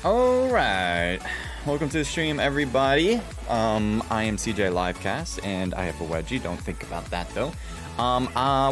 All right, welcome to the stream, everybody. I am CJ Livecast, and I have a wedgie. Don't think about that though.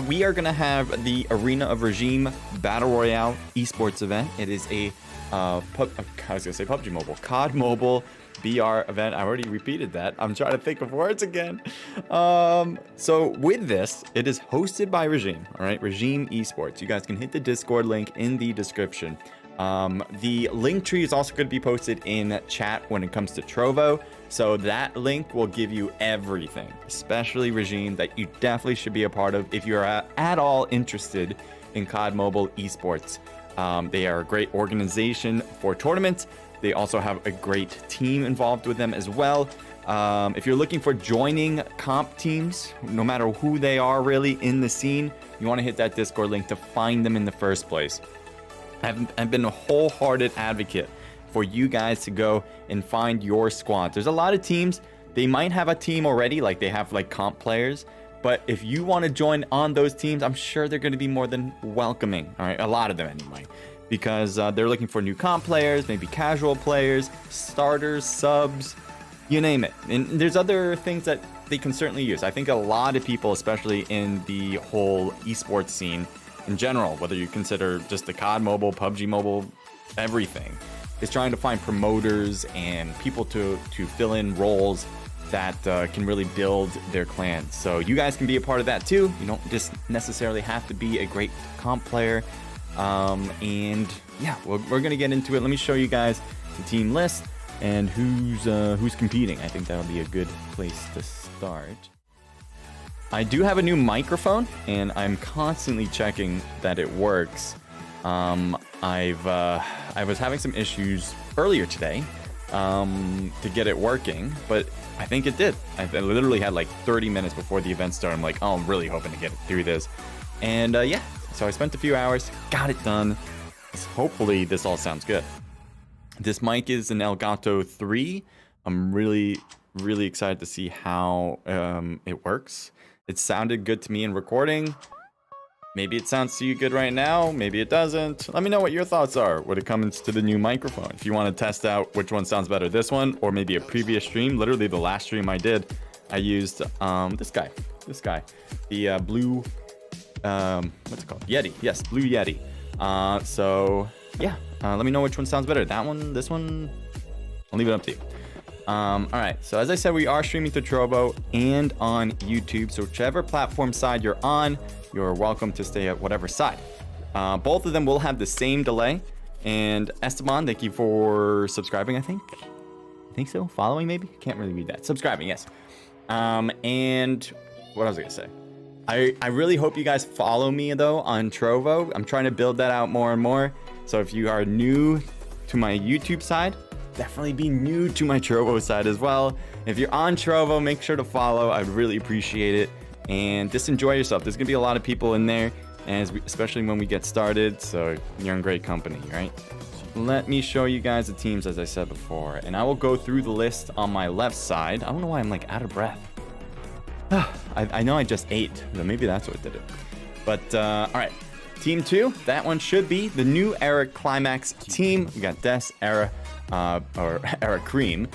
We are gonna have the Arena of Regime Battle Royale Esports event. It is a I was gonna say PUBG Mobile, CoDMobile BR event. I already repeated that. I'm trying to think of words again. So with this, it is hosted by Regime. All right, Regime Esports. You guys can hit the Discord link in the description. The link tree is also going to be posted in chat when it comes to Trovo. So that link will give you everything, especially Regime, that you definitely should be a part of if you're at all interested in CoDMobile Esports. They are a great organization for tournaments. They also have a great team involved with them as well. If you're looking for joining comp teams, no matter who they are really in the scene, you want to hit that Discord link to find them in the first place. I've been a wholehearted advocate for you guys to go and find your squad. There's a lot of teams, they might have a team already, like they have like comp players, but if you want to join on those teams, I'm sure they're going to be more than welcoming. All right, a lot of them anyway, because they're looking for new comp players, maybe casual players, starters, subs, you name it. And there's other things that they can certainly use. I think a lot of people, especially in the whole esports scene in general, whether you consider just the COD Mobile, PUBG Mobile, everything, is trying to find promoters and people to fill in roles that can really build their clans. So you guys can be a part of that too. You don't just necessarily have to be a great comp player. And yeah, we're gonna get into it. Let me show you guys the team list and who's competing. I think that'll be a good place to start. I do have a new microphone, and I'm constantly checking that it works. I was having some issues earlier today to get it working, but I think it did. I literally had like 30 minutes before the event started. I'm like, oh, I'm really hoping to get it through this. And yeah, so I spent a few hours, got it done. Hopefully this all sounds good. This mic is an Elgato 3. I'm really excited to see how it works. It sounded good to me in recording. Maybe it sounds to you good right now. Maybe it doesn't. Let me know what your thoughts are when it comes to the new microphone. If you want to test out which one sounds better, this one or maybe a previous stream. Literally the last stream I did, I used this guy, the blue, what's it called? Yeti. Yes, Blue Yeti. So yeah, let me know which one sounds better. That one, this one. I'll leave it up to you. All right, so as I said, we are streaming to Trovo and on YouTube. So whichever platform side you're on, you're welcome to stay at whatever side. Both of them will have the same delay. And Esteban, thank you for subscribing, I think so. Following, maybe? Can't really read that. Subscribing, yes. And what was I gonna say? I really hope you guys follow me, though, on Trovo. I'm trying to build that out more and more. So if you are new to my YouTube side, definitely be new to my Trovo side as well. If you're on Trovo, make sure to follow. I'd really appreciate it. And just enjoy yourself. There's gonna be a lot of people in there, and especially when we get started, so you're in great company, right? Let me show you guys the teams, as I said before, and I will go through the list on my left side. I don't know why I'm like out of breath. I know I just ate, so maybe that's what did it. But all right, team 2, that one should be the new Era Climax team. We got Des, Era, or Era Cream,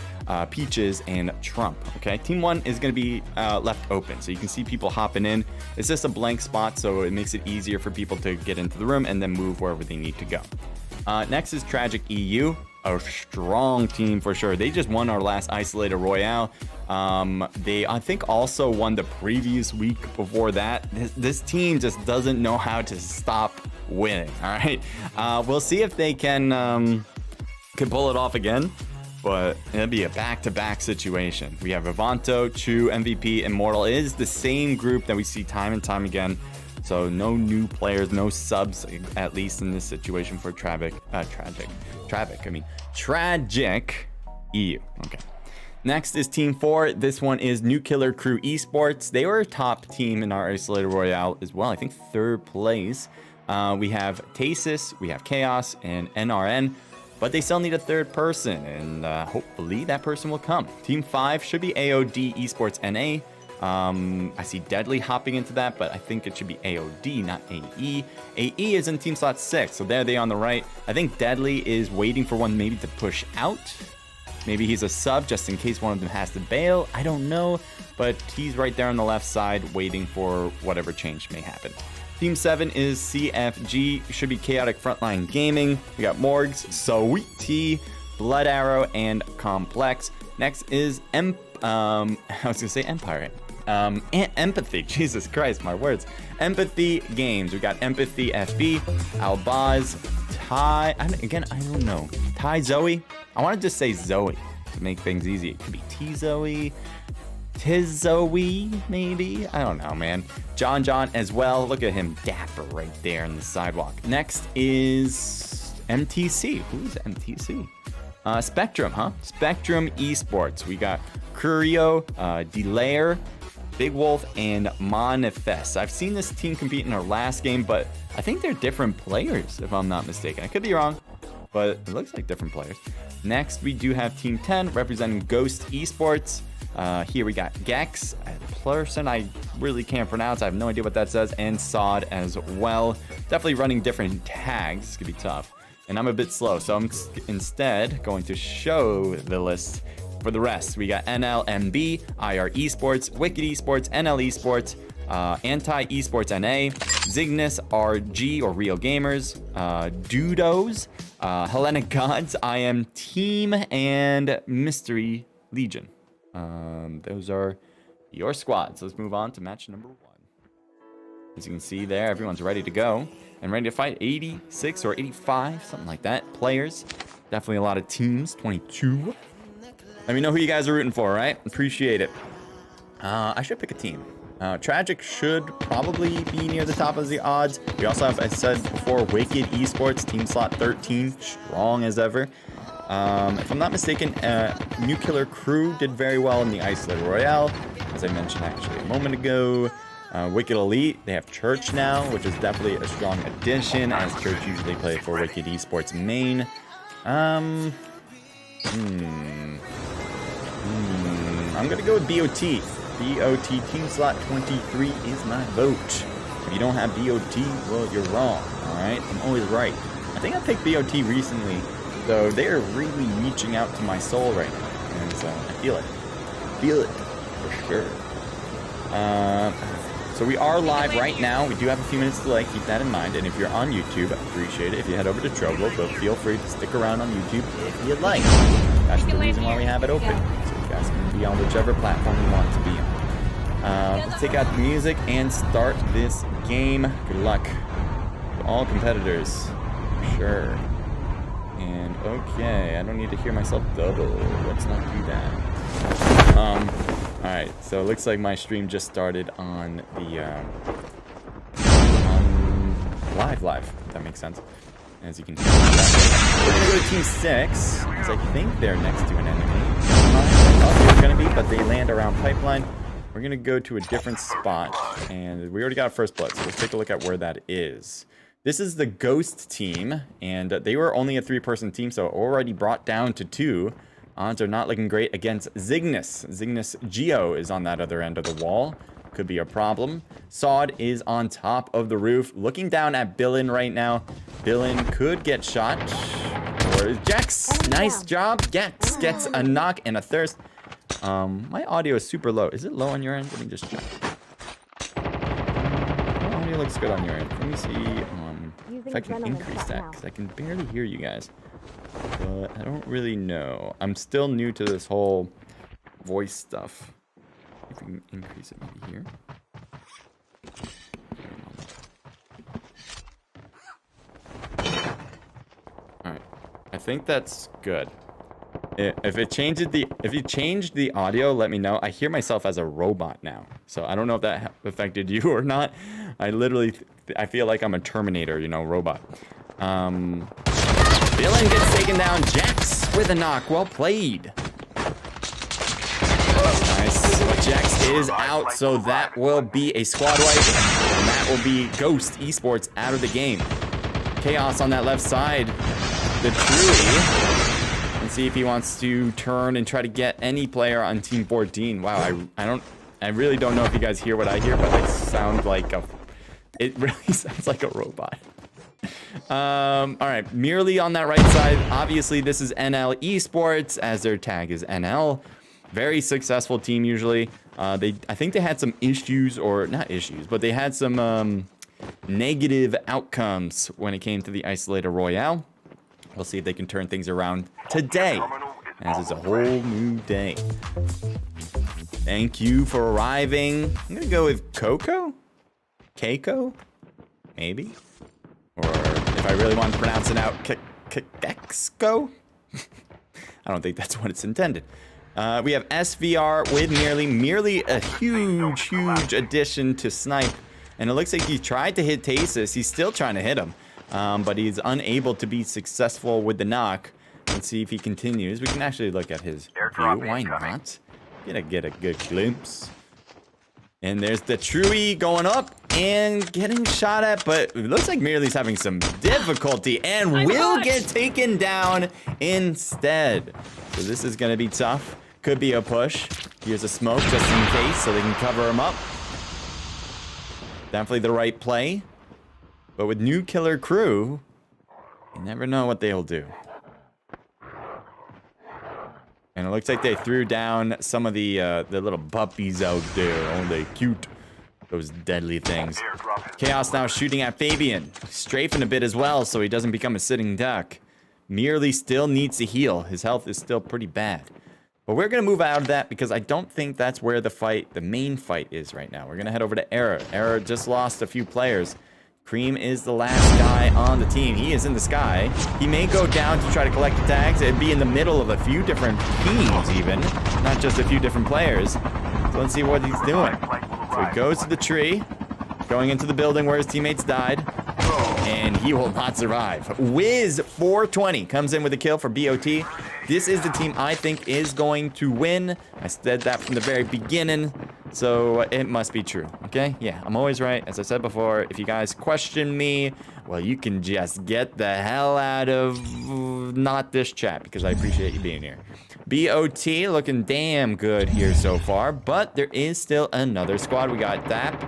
Peaches, and Trump. Okay, team 1 is going to be left open, so you can see people hopping in. It's just a blank spot, so it makes it easier for people to get into the room and then move wherever they need to go. Next is Tragic EU, a strong team for sure. They just won our last isolated Royale. They, I think, also won the previous week before that. This team just doesn't know how to stop winning. All right, we'll see if they can pull it off again, but it'll be a back-to-back situation. We have Vivanto, Chu, MVP, Immortal. It is the same group that we see time and time again. So no new players, no subs, at least in this situation for Tragic EU. Okay. Next is Team 4. This one is New Killer Crew Esports. They were a top team in our Isolated Royale as well. I think 3rd place. We have Tasis, we have Chaos, and NRN. But they still need a 3rd person, and hopefully that person will come. Team 5 should be AOD Esports NA. I see Deadly hopping into that, but I think it should be AOD, not AE. AE is in team slot 6, so there they on the right. I think Deadly is waiting for one maybe to push out. Maybe he's a sub just in case one of them has to bail. I don't know, but he's right there on the left side waiting for whatever change may happen. Team 7 is CFG, should be Chaotic Frontline Gaming. We got Morgs, Sweet Tea, Blood Arrow, and Complex. Next is I was gonna say Empire. Empathy, Jesus Christ, my words. Empathy Games. We got Empathy FB, Albaz, Ty. I don't know. Ty Zoe. I want to just say Zoe to make things easy. It could be T Zoe, Tiz Zoe, maybe. I don't know, man. John as well. Look at him, dapper right there on the sidewalk. Next is MTC. Who's MTC? Spectrum, huh? Spectrum Esports. We got Curio, Delaire, Big Wolf, and Manifest. I've seen this team compete in our last game, but I think they're different players, if I'm not mistaken. I could be wrong, but it looks like different players. Next, we do have Team 10 representing Ghost Esports. Here we got Gex, a person I really can't pronounce. I have no idea what that says, and Sod as well. Definitely running different tags. This could be tough. And I'm a bit slow, so I'm instead going to show the list for the rest. We got NLMB, IR Esports, Wicked Esports, NL Esports, Anti Esports NA, Zygnus RG or Real Gamers, Dudos, Hellenic Gods, I Am Team, and Mystery Legion. Those are your squads. Let's move on to match number 1. As you can see there, everyone's ready to go and ready to fight. 86 or 85, something like that. Players, definitely a lot of teams. 22. Let me know who you guys are rooting for, right? Appreciate it. I should pick a team. Tragic should probably be near the top of the odds. We also have, I said before, Wicked Esports, team slot 13, strong as ever. If I'm not mistaken, Nuclear Crew did very well in the Isolated Royale, as I mentioned actually a moment ago. Wicked Elite, they have Church now, which is definitely a strong addition, as Church usually play for Wicked Esports main. I'm gonna go with BOT. BOT team slot 23 is my vote. If you don't have BOT, well, you're wrong. All right, I'm always right. I think I picked BOT recently, though they are really reaching out to my soul right now, and so I feel it for sure. So we are live right now. We do have a few minutes delay. Keep that in mind. And if you're on YouTube, I appreciate it if you head over to Trovo, but feel free to stick around on YouTube if you'd like. That's the reason why we have it open. So you guys can be on whichever platform you want to be on. Let's take out the music and start this game. Good luck to all competitors. Sure. And okay, I don't need to hear myself double. Let's not do that. Alright, so it looks like my stream just started on the live, if that makes sense. As you can hear. We're gonna go to Team 6, because I think they're next to an enemy. I thought they were gonna be, but they land around Pipeline. We're gonna go to a different spot, and we already got first blood, so let's take a look at where that is. This is the Ghost team, and they were only a 3-person team, so already brought down to 2. Odds are not looking great against Zygnus. Zygnus Geo is on that other end of the wall. Could be a problem. Sod is on top of the roof, looking down at Billin right now. Billin could get shot. Or Jax, nice job. Gex gets a knock and a thirst. My audio is super low. Is it low on your end? Let me just check. My audio looks good on your end. Let me see if I can increase that, because I can barely hear you guys. But I don't really know. I'm still new to this whole voice stuff. If we can increase it maybe here. Alright. I think that's good. If you changed the audio, let me know. I hear myself as a robot now. So I don't know if that affected you or not. I feel like I'm a Terminator, you know, robot. Villain gets taken down. Jax with a knock. Well played. Nice. But Jax is out, so that will be a squad wipe. And that will be Ghost Esports out of the game. Chaos on that left side. The Truly. And see if he wants to turn and try to get any player on Team 14. Wow, I I really don't know if you guys hear what I hear, but I sound like a... It really sounds like a robot. All right, merely on that right side. Obviously, this is NL Esports, as their tag is NL. Very successful team usually. I think they had some issues, or not issues, but they had some negative outcomes when it came to the isolated Royale. We'll see if they can turn things around today, as it's a whole new day. Thank you for arriving. I'm gonna go with Coco? Keiko? Maybe? Or if I really want to pronounce it out, Kexco? I don't think that's what it's intended. We have SVR with merely a huge addition to Snipe. And it looks like he tried to hit Tasis. He's still trying to hit him. But he's unable to be successful with the knock. Let's see if he continues. We can actually look at his view. Why not? Get a good glimpse. And there's the Truey going up and getting shot at, but it looks like Merely's having some difficulty and will get taken down instead. So this is going to be tough. Could be a push. Here's a smoke just in case so they can cover him up. Definitely the right play. But with new killer crew, you never know what they'll do. And it looks like they threw down some of the little puppies out there. Oh, they cute. Those deadly things. Chaos now shooting at Fabian. Strafing a bit as well so he doesn't become a sitting duck. Merely still needs to heal. His health is still pretty bad. But we're going to move out of that because I don't think that's where the main fight is right now. We're going to head over to Error. Error just lost a few players. Cream is the last guy on the team. He is in the sky. He may go down to try to collect the tags. It'd be in the middle of a few different teams even, not just a few different players. So let's see what he's doing. So he goes to the tree, going into the building where his teammates died, and he will not survive. Wiz 420 comes in with a kill for BOT. This is the team I think is going to win. I said that from the very beginning. So it must be true, okay? Yeah, I'm always right. As I said before, if you guys question me, well, you can just get the hell out of not this chat because I appreciate you being here. BOT looking damn good here so far, but there is still another squad. We got Dappy.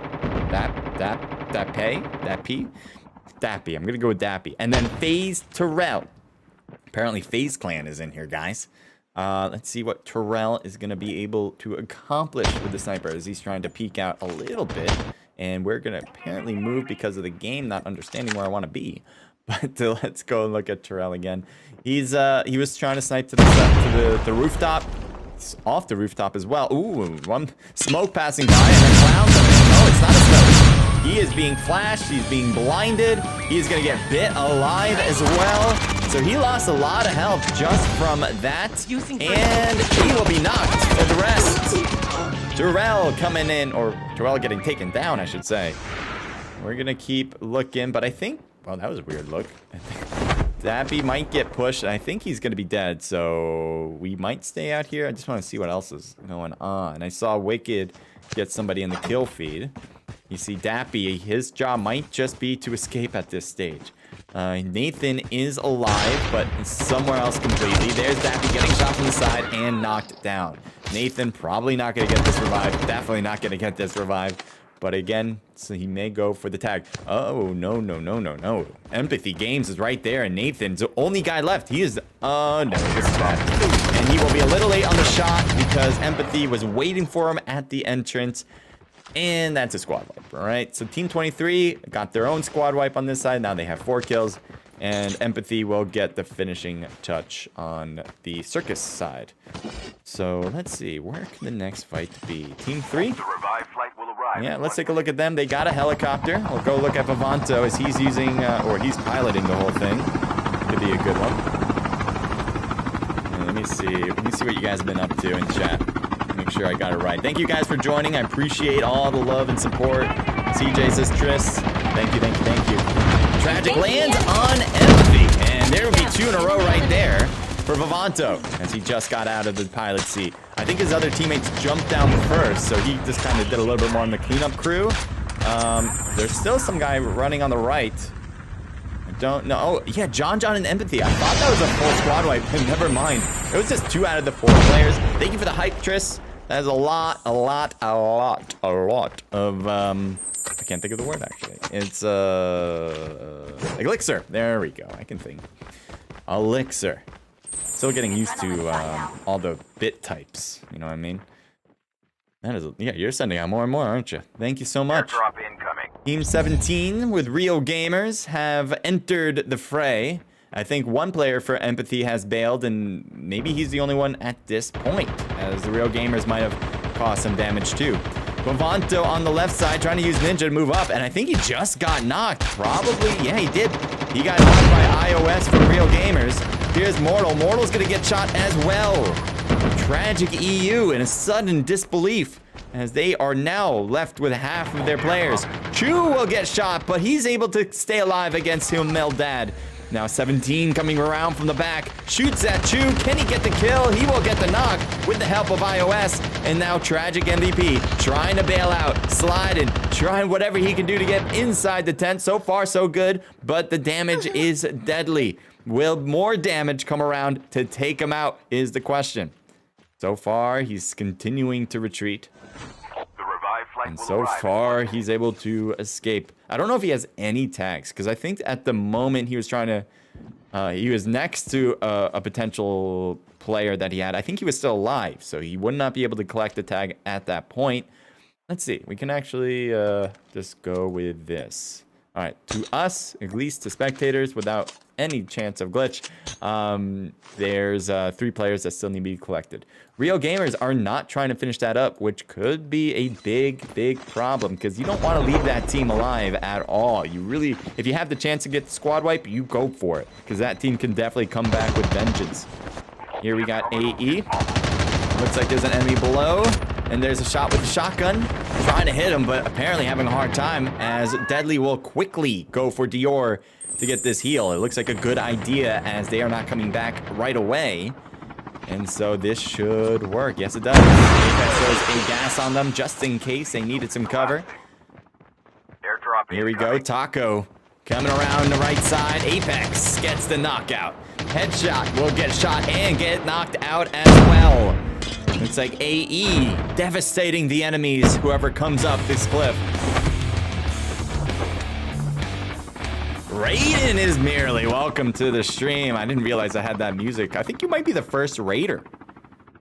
I'm gonna go with Dappy. And then FaZe Terrell. Apparently FaZe Clan is in here, guys. Let's see what Terrell is going to be able to accomplish with the sniper as he's trying to peek out a little bit. And we're going to apparently move because of the game, not understanding where I want to be. But let's go and look at Terrell again. He was trying to snipe to the rooftop. It's off the rooftop as well. Ooh, one smoke passing by and then clowns. Oh, it's not a smoke. He is being flashed. He's being blinded. He's going to get bit alive as well. So he lost a lot of health just from that. And he will be knocked for the rest. Terrell coming in, or Terrell getting taken down, I should say. We're going to keep looking, but I think... Well, that was a weird look. I think Dappy might get pushed. I think he's going to be dead, so we might stay out here. I just want to see what else is going on. I saw Wicked get somebody in the kill feed. You see Dappy, his job might just be to escape at this stage. Nathan is alive, but somewhere else completely. There's Dappy getting shot from the side and knocked down. Nathan probably not going to get this revive. Definitely not going to get this revive. But again, so he may go for the tag. Oh, no. Empathy Games is right there, and Nathan's the only guy left. He is... no, this is bad. And he will be a little late on the shot because Empathy was waiting for him at the entrance. And that's a squad wipe, all right? So Team 23 got their own squad wipe on this side. Now they have 4 kills. And Empathy will get the finishing touch on the Circus side. So let's see. Where can the next fight be? Team 3? Yeah, let's take a look at them. They got a helicopter. We'll go look at Vivanto as he's using, or he's piloting the whole thing. Could be a good one. And let me see what you guys have been up to in chat. Make sure I got it right. Thank you guys for joining. I appreciate all the love and support. CJ says Tris. Thank you. Tragic lands on Empathy. And there will be 2 in a row right there for Vivanto as he just got out of the pilot seat. I think his other teammates jumped down first, so he just kind of did a little bit more on the cleanup crew. There's still some guy running on the right. I don't know. Oh, yeah, John and Empathy. I thought that was a full squad wipe, but never mind. It was just 2 out of the 4 players. Thank you for the hype, Tris. That's a lot of, I can't think of the word, actually. It's, elixir. There we go. I can think. Elixir. Still getting used to, all the bit types. You know what I mean? That is, yeah, you're sending out more and more, aren't you? Thank you so much. Airdrop incoming. Team 17 with Real Gamers have entered the fray. I think one player for Empathy has bailed, and maybe he's the only one at this point, as the Real Gamers might have caused some damage too. Bavanto on the left side trying to use Ninja to move up, and I think he just got knocked. Probably, yeah, he did. He got knocked by iOS from Real Gamers. Here's Mortal. Mortal's gonna get shot as well. Tragic EU in a sudden disbelief, as they are now left with half of their players. Chu will get shot, but he's able to stay alive against Meldad. Now 17 coming around from the back, shoots at Chu. Can he get the kill? He will get the knock with the help of iOS. And now Tragic MVP trying to bail out, sliding, trying whatever he can do to get inside the tent. So far, so good, but the damage is deadly. Will more damage come around to take him out is the question. So far, he's continuing to retreat. And so far, he's able to escape. I don't know if he has any tags, because I think at the moment he was trying to... he was next to a potential player that he had. I think he was still alive, so he would not be able to collect the tag at that point. Let's see. We can actually just go with this. All right. To us, at least to spectators, without any chance of glitch, there's 3 players that still need to be collected. Real Gamers are not trying to finish that up, which could be a big problem, because you don't want to leave that team alive at all. You really, if you have the chance to get the squad wipe, you go for it, because that team can definitely come back with vengeance. Here we got AE. Looks like there's an enemy below, and there's a shot with the shotgun. Trying to hit him, but apparently having a hard time, as Deadly will quickly go for Dior to get this heal. It looks like a good idea, as they are not coming back right away. And so this should work. Yes, it does. Apex throws a gas on them just in case they needed some cover. Here we go. Taco coming around the right side. Apex gets the knockout. Headshot will get shot and get knocked out as well. Looks like AE devastating the enemies, whoever comes up this cliff. Raiden is merely welcome to the stream. I didn't realize I had that music. I think you might be the first raider.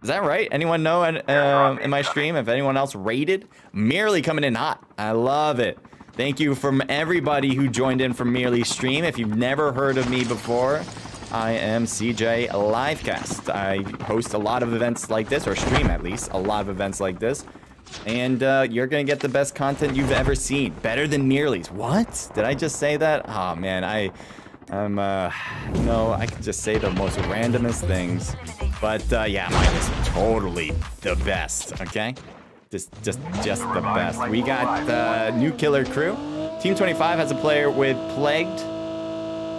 Is that right? Anyone know in my stream if anyone else raided? Merely coming in hot. I love it. Thank you from everybody who joined in from Merely's stream. If you've never heard of me before, I am CJ Livecast. I host a lot of events like this, or stream at least, a lot of events like this. And you're gonna get the best content you've ever seen. Better than Merely's. What? Did I just say that? Oh man, I'm no, I could just say the most randomest things. But yeah, mine is totally the best, okay? Just the best. We got the new killer crew. Team 25 has a player with Plagued.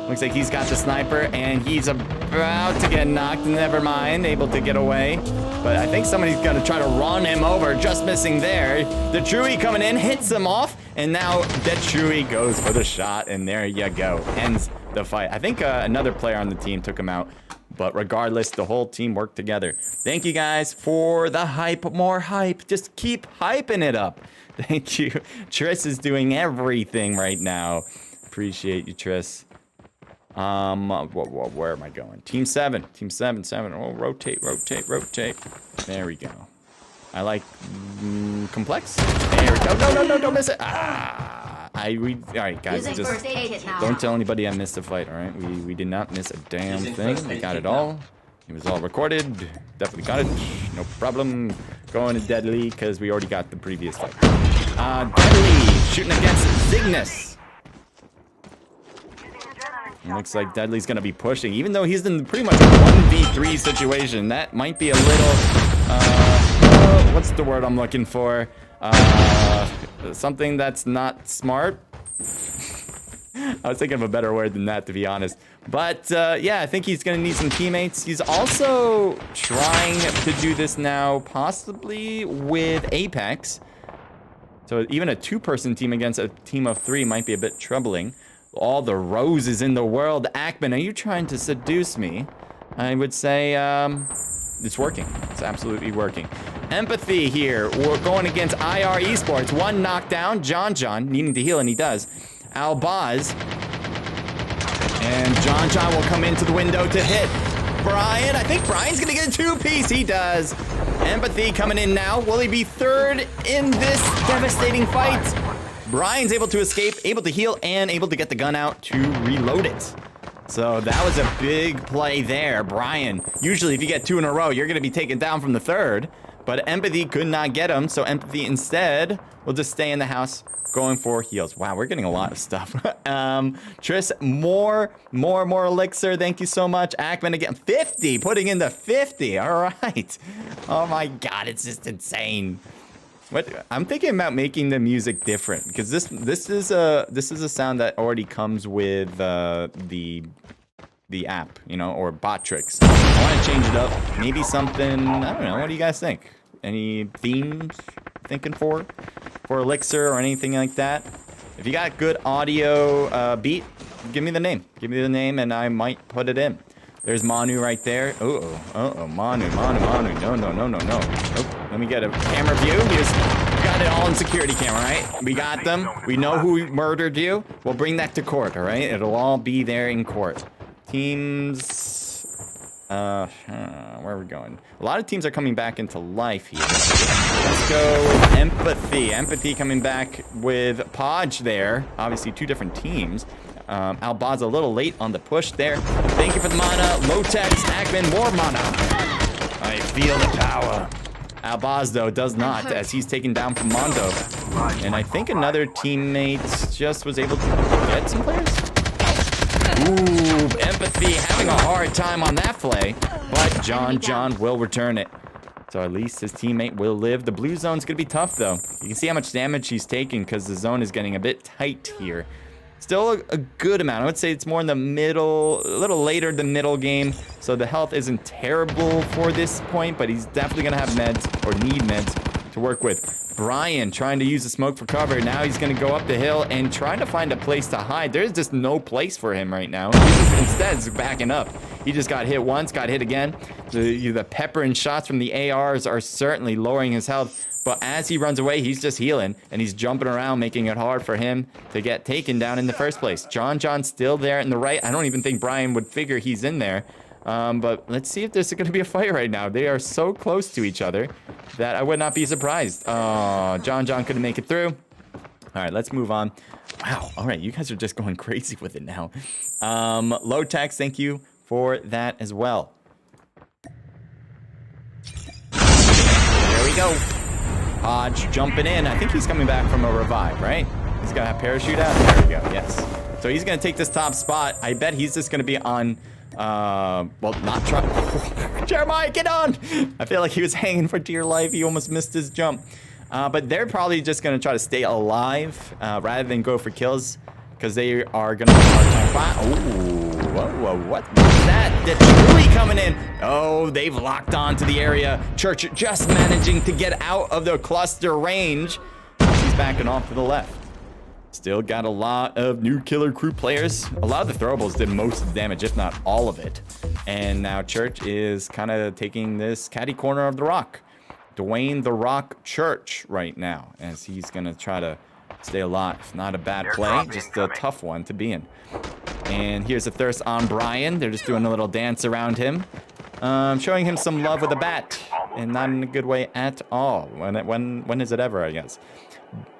Looks like he's got the sniper, and he's about to get knocked. Never mind, able to get away. But I think somebody's gonna try to run him over, just missing there. The Chewie coming in, hits him off, and now the Chewie goes for the shot, and there you go. Ends the fight. I think another player on the team took him out. But regardless, the whole team worked together. Thank you guys for the hype. More hype. Just keep hyping it up. Thank you. Triss is doing everything right now. Appreciate you, Triss. Where am I going? Team 7. Team 7. Oh, rotate. There we go. I like complex. There we go. No, don't miss it. All right, guys. Just don't tell anybody I missed a fight. All right, we did not miss a damn thing. We got it all. It was all recorded. Definitely got it. No problem. Going to Deadly because we already got the previous fight. Deadly shooting against Cygnus. It looks like Deadly's gonna be pushing, even though he's in pretty much a 1v3 situation. That might be a little, what's the word I'm looking for? Something that's not smart. I was thinking of a better word than that, to be honest. But, yeah, I think he's gonna need some teammates. He's also trying to do this now, possibly with Apex. So even a 2-person team against a team of 3 might be a bit troubling. All the roses in the world. Ackman, are you trying to seduce me? I would say, it's working. It's absolutely working. Empathy here. We're going against IR Esports. One knockdown. John needing to heal, and he does. Albaz. And John will come into the window to hit Brian. I think Brian's going to get a two-piece. He does. Empathy coming in now. Will he be third in this devastating fight? Brian's able to escape, able to heal, and able to get the gun out to reload it. So that was a big play there. Brian, usually if you get 2 in a row, you're going to be taken down from the third. But Empathy could not get him, so Empathy instead will just stay in the house going for heals. Wow, we're getting a lot of stuff. Tris, more elixir. Thank you so much. Ackman again, 50, putting in the 50. All right. Oh my God, it's just insane. What I'm thinking about making the music different because this is a sound that already comes with the app, you know, or bot tricks. I want to change it up. Maybe something. I don't know. What do you guys think? Any themes thinking for Elixir or anything like that? If you got good audio beat, give me the name. Give me the name, and I might put it in. There's Manu right there. Manu. No. Oh, let me get a camera view. We got it all in security camera, right? We got them. We know who murdered you. We'll bring that to court, all right? It'll all be there in court. Teams. Where are we going? A lot of teams are coming back into life here. Let's go with Empathy. Empathy coming back with Podge there. Obviously, 2 different teams. Albaz a little late on the push there. Thank you for the mana. Low-tech, Ackman, more mana. I feel the power. Albaz, though, does not, as he's taken down from Mondo. And I think another teammate just was able to get some players. Ooh, Empathy having a hard time on that play. But John will return it. So at least his teammate will live. The blue zone's going to be tough, though. You can see how much damage he's taking because the zone is getting a bit tight here. Still a good amount. I would say it's more in the middle, a little later than middle game. So the health isn't terrible for this point, but he's definitely going to have meds or need meds to work with. Brian trying to use the smoke for cover. Now he's going to go up the hill and trying to find a place to hide. There's just no place for him right now. Instead, is backing up. He just got hit once, got hit again. The pepper and shots from the ARs are certainly lowering his health. But as he runs away, he's just healing. And he's jumping around, making it hard for him to get taken down in the first place. John's still there in the right. I don't even think Brian would figure he's in there. But let's see if there's going to be a fight right now. They are so close to each other that I would not be surprised. Oh, John couldn't make it through. All right, let's move on. Wow. All right, you guys are just going crazy with it now. Low tax, thank you for that as well. There we go. Podge jumping in. I think he's coming back from a revive, right? He's got a parachute out. There we go. Yes. So he's going to take this top spot. I bet he's just going to be on... well, not try. Jeremiah, get on! I feel like he was hanging for dear life. He almost missed his jump. But they're probably just going to try to stay alive rather than go for kills because they are going to have a hard time. Ooh, whoa, what was that? Detroit coming in. Oh, they've locked on to the area. Church just managing to get out of the cluster range. He's backing off to the left. Still got a lot of new Killer Crew players. A lot of the throwables did most of the damage, if not all of it. And now Church is kind of taking this catty corner of the rock. Dwayne the Rock Church right now, as he's going to try to stay alive. Not a bad play, just a tough one to be in. And here's a thirst on Brian. They're just doing a little dance around him. Showing him some love with a bat. And not in a good way at all. When is it ever, I guess.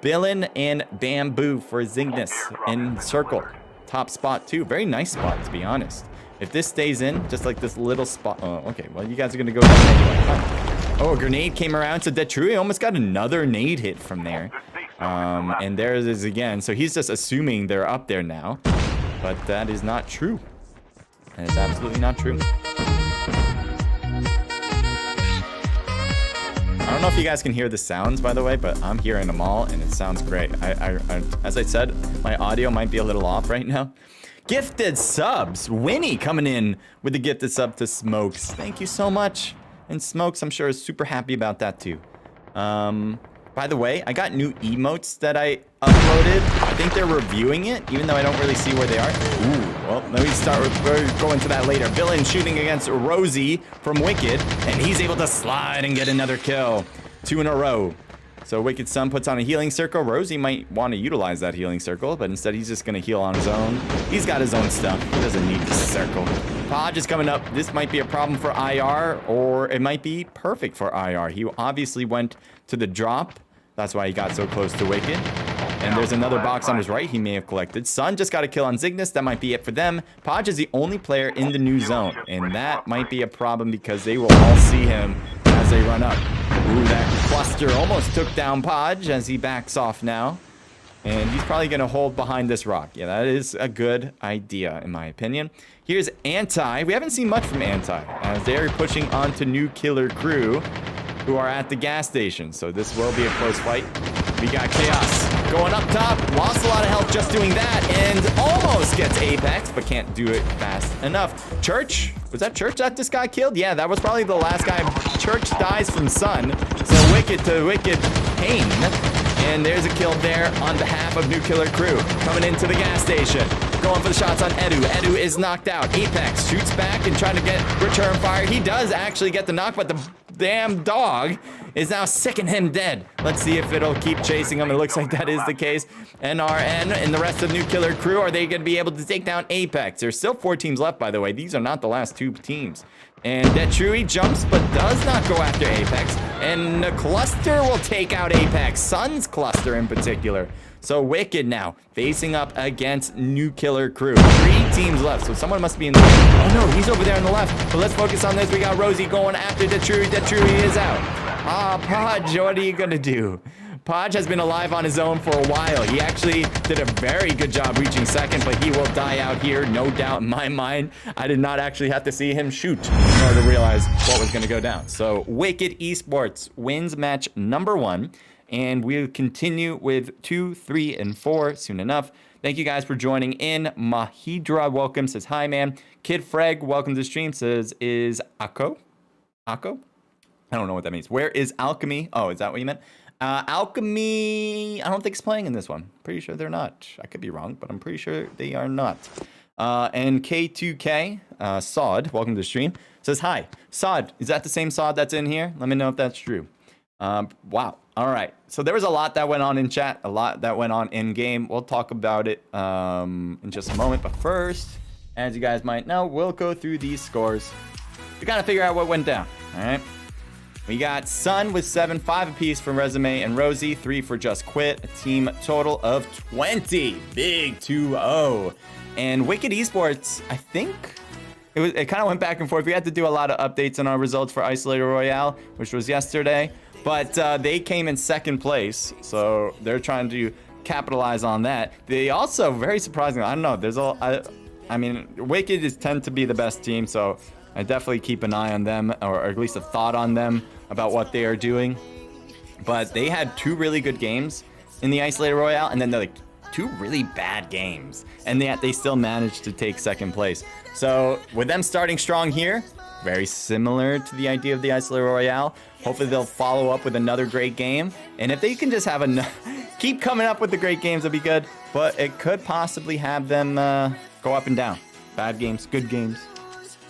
Billin and Bamboo for Zygnus in circle. Top spot too. Very nice spot, to be honest. If this stays in, just like this little spot. Oh, okay. Well, you guys are going to go down anyway. Huh? Oh, a grenade came around. So Detrui almost got another nade hit from there. And there it is again. So he's just assuming they're up there now. But that is not true. That is absolutely not true. I don't know if you guys can hear the sounds, by the way, but I'm hearing them all, and it sounds great. As I said, my audio might be a little off right now. Gifted subs. Winnie coming in with the gifted sub to Smokes. Thank you so much. And Smokes, I'm sure, is super happy about that, too. By the way, I got new emotes that I uploaded. think they're reviewing it, even though I don't really see where they are. Ooh, well, let me start with, we'll go into that later. Villain shooting against Rosie from Wicked, and he's able to slide and get another kill. 2 in a row. So Wicked Sun puts on a healing circle. Rosie might want to utilize that healing circle, but instead he's just going to heal on his own. He's got his own stuff. He doesn't need this circle. Podge is coming up. This might be a problem for IR, or it might be perfect for IR. He obviously went to the drop. That's why he got so close to Wicked. And there's another box on his right he may have collected. Sun just got a kill on Cygnus. That might be it for them. Podge is the only player in the new zone, and that might be a problem because they will all see him as they run up. Ooh, that cluster almost took down Podge as he backs off now. And he's probably going to hold behind this rock. Yeah, that is a good idea, in my opinion. Here's Anti. We haven't seen much from Anti, as they're pushing onto New Killer Crew, who are at the gas station. So this will be a close fight. We got Chaos going up top. Lost a lot of health just doing that, and almost gets Apex, but can't do it fast enough. Church? Was that Church that this guy killed? Yeah, that was probably the last guy. Church dies from Sun. So Wicked to Wicked Pain. And there's a kill there on behalf of New Killer Crew. Coming into the gas station. Going for the shots on Edu. Edu is knocked out. Apex shoots back and trying to get return fire. He does actually get the knock, but the damn dog is now sicking him dead. Let's see if it'll keep chasing him. It looks like that is the case. NRN and the rest of New Killer Crew, are they going to be able to take down Apex? There's still 4 teams left, by the way. These are not the last 2 teams. And Detrui jumps but does not go after Apex. And the cluster will take out Apex. Sun's cluster in particular. So Wicked now facing up against New Killer Crew. 3 teams left, so someone must be in the... Oh no, he's over there on the left. But let's focus on this. We got Rosie going after Detrui. Detrui is out. Podge, what are you going to do? Podge has been alive on his own for a while. He actually did a very good job reaching second, but he will die out here, no doubt in my mind. I did not actually have to see him shoot in order to realize what was going to go down. So Wicked Esports wins match number 1, and we'll continue with 2, 3, and 4 soon enough. Thank you guys for joining in. Mahidra, welcome, says hi, man. Kid Freg, welcome to the stream, says, is Akko? Akko? I don't know what that means. Where is Alchemy? Oh, is that what you meant? Alchemy, I don't think it's playing in this one. Pretty sure they're not. I could be wrong, but I'm pretty sure they are not. And K2K, Sod, welcome to the stream, says hi. Sod, is that the same Sod that's in here? Let me know if that's true. Wow. All right. So there was a lot that went on in chat, a lot that went on in game. We'll talk about it in just a moment. But first, as you guys might know, we'll go through these scores to kind of figure out what went down. All right. We got Sun with 7, 5 apiece from Resume and Rosie, 3 for Just Quit, a team total of 20. Big 2-0. And Wicked Esports, I think it kind of went back and forth. We had to do a lot of updates on our results for Isolated Royale, which was yesterday. But they came in 2nd place, so they're trying to capitalize on that. They also, very surprisingly, I don't know, there's I mean, Wicked tend to be the best team, so I definitely keep an eye on them, or at least a thought on them about what they are doing. But they had 2 really good games in the Isolated Royale, and then they're like 2 really bad games, and yet they still managed to take 2nd place. So with them starting strong here, very similar to the idea of the Isolated Royale. Hopefully they'll follow up with another great game, and if they can just have keep coming up with the great games, that'd be good. But it could possibly have them go up and down. Bad games, good games.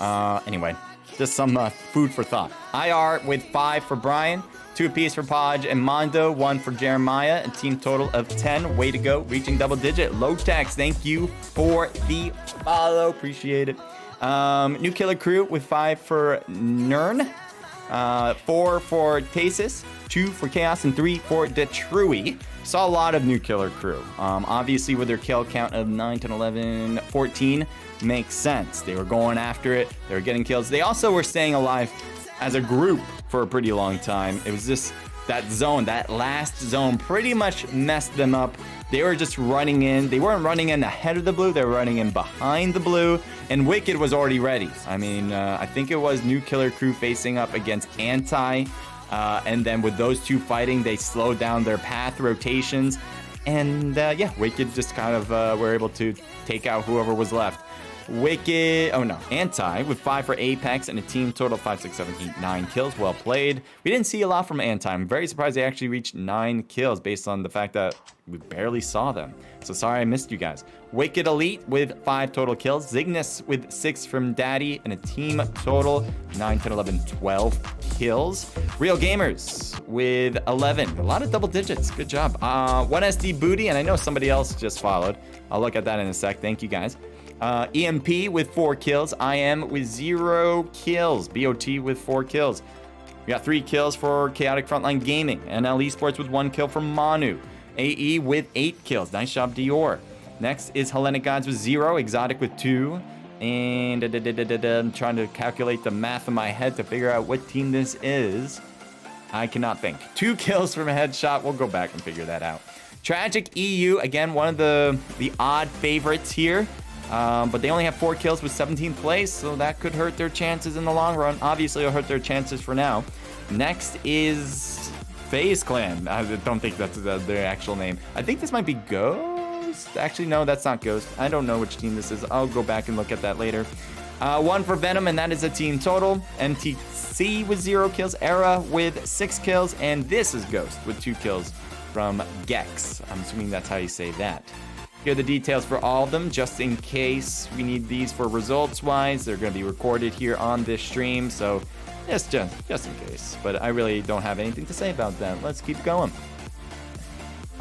Anyway, just some food for thought. IR with 5 for Brian, 2 apiece for Podge and Mondo, 1 for Jeremiah, a team total of 10. Way to go, reaching double digit. Low tax, thank you for the follow, appreciate it. New Killer Crew with 5 for Nern, 4 for Tasis, 2 for Chaos, and 3 for Detrui. Saw a lot of New Killer Crew. Obviously with their kill count of 9, 10, 11, 14, makes sense. They were going after it. They were getting kills. They also were staying alive as a group for a pretty long time. It was just that zone, that last zone pretty much messed them up. They were just running in. They weren't running in ahead of the blue. They were running in behind the blue. And Wicked was already ready. I mean, I think it was New Killer Crew facing up against Anti. And then with those 2 fighting, they slowed down their path rotations. And yeah, Wicked just kind of were able to take out whoever was left. Wicked, oh no, Anti with 5 for Apex and a team total of 5, 6, 7, 8, 9 kills. Well played. We didn't see a lot from Anti. I'm very surprised they actually reached 9 kills based on the fact that we barely saw them. So sorry I missed you guys. Wicked Elite with 5 total kills. Zygnus with 6 from Daddy and a team total 9, 10, 11, 12 kills. Real Gamers with 11. A lot of double digits. Good job. 1SD Booty, and I know somebody else just followed. I'll look at that in a sec. Thank you guys. EMP with 4 kills. IM with 0 kills. BOT with 4 kills. We got 3 kills for Chaotic Frontline Gaming. NL Esports with 1 kill from Manu. AE with 8 kills. Nice job, Dior. Next is Hellenic Gods with 0. Exotic with 2. And I'm trying to calculate the math in my head to figure out what team this is. I cannot think. 2 kills from a headshot. We'll go back and figure that out. Tragic EU, again, one of the odd favorites here. But they only have 4 kills with 17th place, so that could hurt their chances in the long run. Obviously, it'll hurt their chances for now. Next is FaZe Clan. I don't think that's their actual name. I think this might be Ghost. Actually, no, that's not Ghost. I don't know which team this is. I'll go back and look at that later. 1 for Venom, and that is a team total. MTC with 0 kills. Era with 6 kills. And this is Ghost with 2 kills from Gex. I'm assuming that's how you say that. Here are the details for all of them, just in case we need these for results-wise. They're going to be recorded here on this stream, so just in case. But I really don't have anything to say about that. Let's keep going.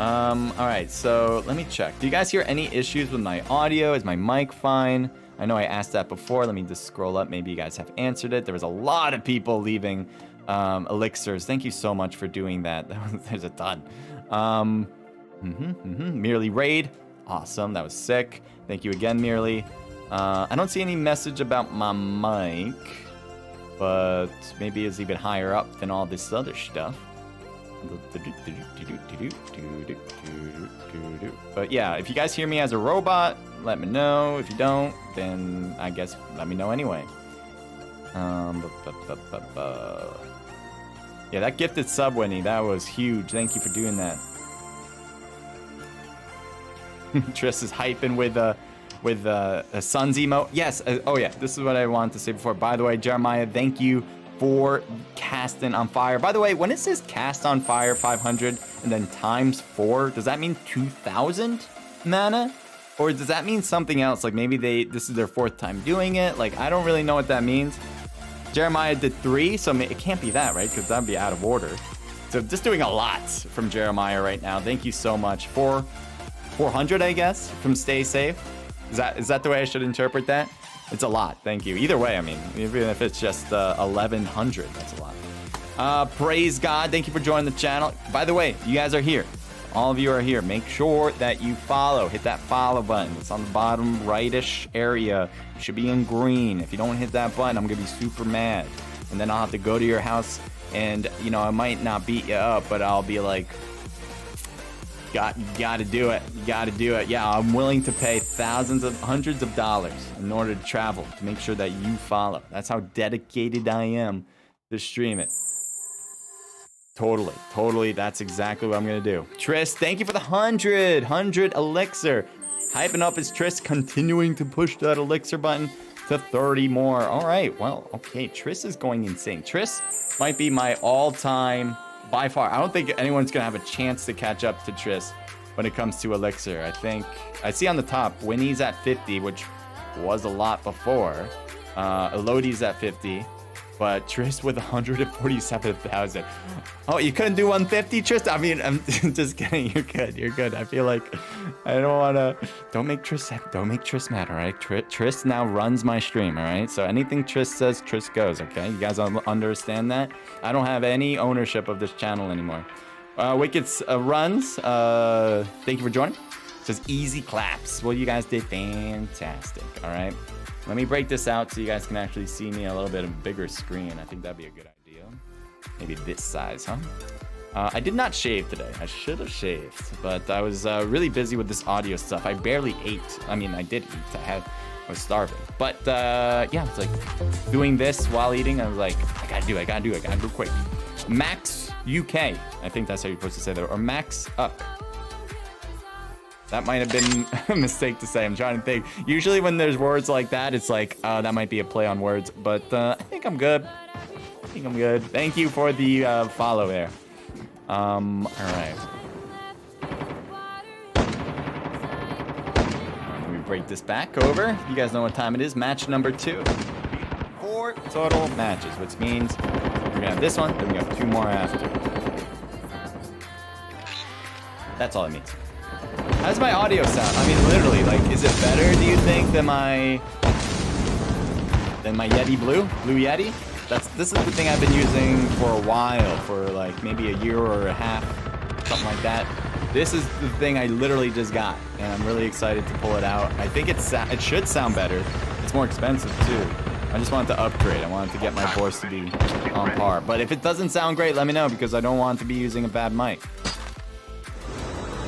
All right, so let me check. Do you guys hear any issues with my audio? Is my mic fine? I know I asked that before. Let me just scroll up. Maybe you guys have answered it. There was a lot of people leaving elixirs. Thank you so much for doing that. There's a ton. Merely Raid. Awesome, that was sick. Thank you again, Merely. I don't see any message about my mic, but maybe it's even higher up than all this other stuff. But yeah, if you guys hear me as a robot, let me know. If you don't, then I guess let me know anyway. Yeah, that gifted sub, Winnie, that was huge. Thank you for doing that. Triss is hyping with a Suns emo. Yes. Oh yeah. This is what I wanted to say before. By the way, Jeremiah, thank you for casting on fire. By the way, when it says cast on fire 500 and then times 4, does that mean 2,000 mana, or does that mean something else? Like maybe this is their 4th time doing it. Like I don't really know what that means. Jeremiah did 3, so it can't be that, right? Because that'd be out of order. So just doing a lot from Jeremiah right now. Thank you so much for 400, I guess, from Stay Safe. Is that the way I should interpret that? It's a lot. Thank you. Either way, I mean, even if it's just 1,100, that's a lot. Praise God. Thank you for joining the channel. By the way, you guys are here. All of you are here. Make sure that you follow. Hit that follow button. It's on the bottom rightish area. It should be in green. If you don't hit that button, I'm going to be super mad. And then I'll have to go to your house and, you know, I might not beat you up, but I'll be like, Gotta do it. You gotta do it. Yeah, I'm willing to pay hundreds of dollars in order to travel to make sure that you follow. That's how dedicated I am to stream it. Totally. That's exactly what I'm gonna do. Triss, thank you for the 100 elixir. Hyping up is Triss continuing to push that elixir button to 30 more. All right, well, okay. Triss is going insane. Triss might be my all-time. By far, I don't think anyone's going to have a chance to catch up to Triss when it comes to Elixir. I think, I see on the top, Winnie's at 50, which was a lot before. Elodie's at 50, but Triss with 147,000. Oh, you couldn't do 150, Triss? I mean, I'm just kidding. You're good. I feel like I don't want to, don't make Triss mad, all right? Triss now runs my stream, all right? So anything Triss says, Triss goes, okay? You guys understand that? I don't have any ownership of this channel anymore. Wickets runs. Thank you for joining. It says easy claps. Well, you guys did fantastic, all right? Let me break this out so you guys can actually see me a little bit of a bigger screen. I think that'd be a good idea. Maybe this size, huh? I did not shave today. I should have shaved, but I was really busy with this audio stuff. I barely ate. I mean, I did eat. I was starving. But yeah, it's like doing this while eating. I was like, I gotta do quick. Max UK. I think that's how you're supposed to say that. Or Max Up. That might have been a mistake to say. I'm trying to think. Usually when there's words like that, it's like, that might be a play on words. But I think I'm good. Thank you for the follow there. All right. Let me break this back over. You guys know what time it is. Match number 2. 4 total matches, which means we're gonna have this one, then we have 2 more after. That's all it means. How does my audio sound? I mean, literally, like, is it better, do you think, than my Yeti Blue Yeti? This is the thing I've been using for a while, for like maybe a year or a half, something like that. This is the thing I literally just got, and I'm really excited to pull it out. I think it should sound better. It's more expensive too. I just wanted to upgrade. I wanted to get my voice to be on par. But if it doesn't sound great, let me know, because I don't want to be using a bad mic.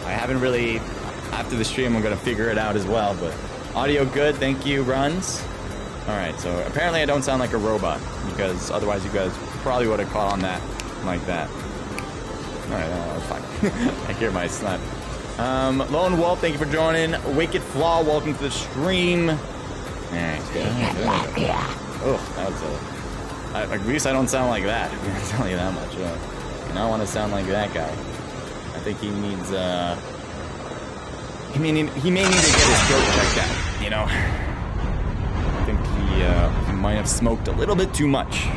I haven't really, after the stream, I'm gonna figure it out as well, but audio good, thank you, Runs. All right, so apparently I don't sound like a robot, because otherwise you guys probably would have caught on that, like that. All right, that's fine. I hear my snap. Lone Wolf, thank you for joining. Wicked Flaw, welcome to the stream. All right, good. Oh, that was at least I don't sound like that. I can tell you that much. And I want to sound like that guy. I think he needs, he may need to get his throat checked out, you know? I think he might have smoked a little bit too much.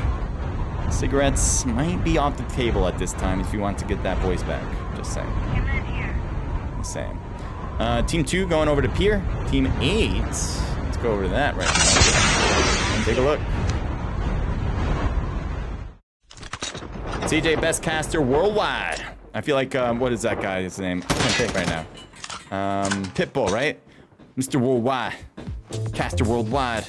Cigarettes might be off the table at this time if you want to get that voice back. Just saying. Just saying. Team 2 going over to Pier. Team 8, let's go over to that right now. And take a look. CJ, best caster worldwide. I feel like, what is that guy's name? I can't think right now. Pitbull, right? Mr. Worldwide. Caster Worldwide.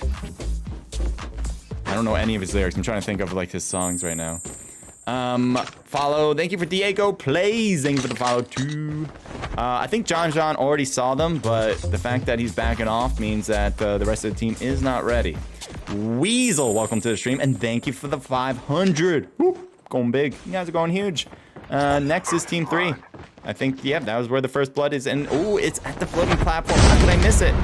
I don't know any of his lyrics. I'm trying to think of, like, his songs right now. Follow. Thank you for Diego Plays. Thank you for the follow, too. I think John already saw them, but the fact that he's backing off means that the rest of the team is not ready. Weasel, welcome to the stream, and thank you for the 500. Woo, going big. You guys are going huge. Next is Team 3. I think, yeah, that was where the first blood is. And, oh, it's at the floating platform. How could I miss it?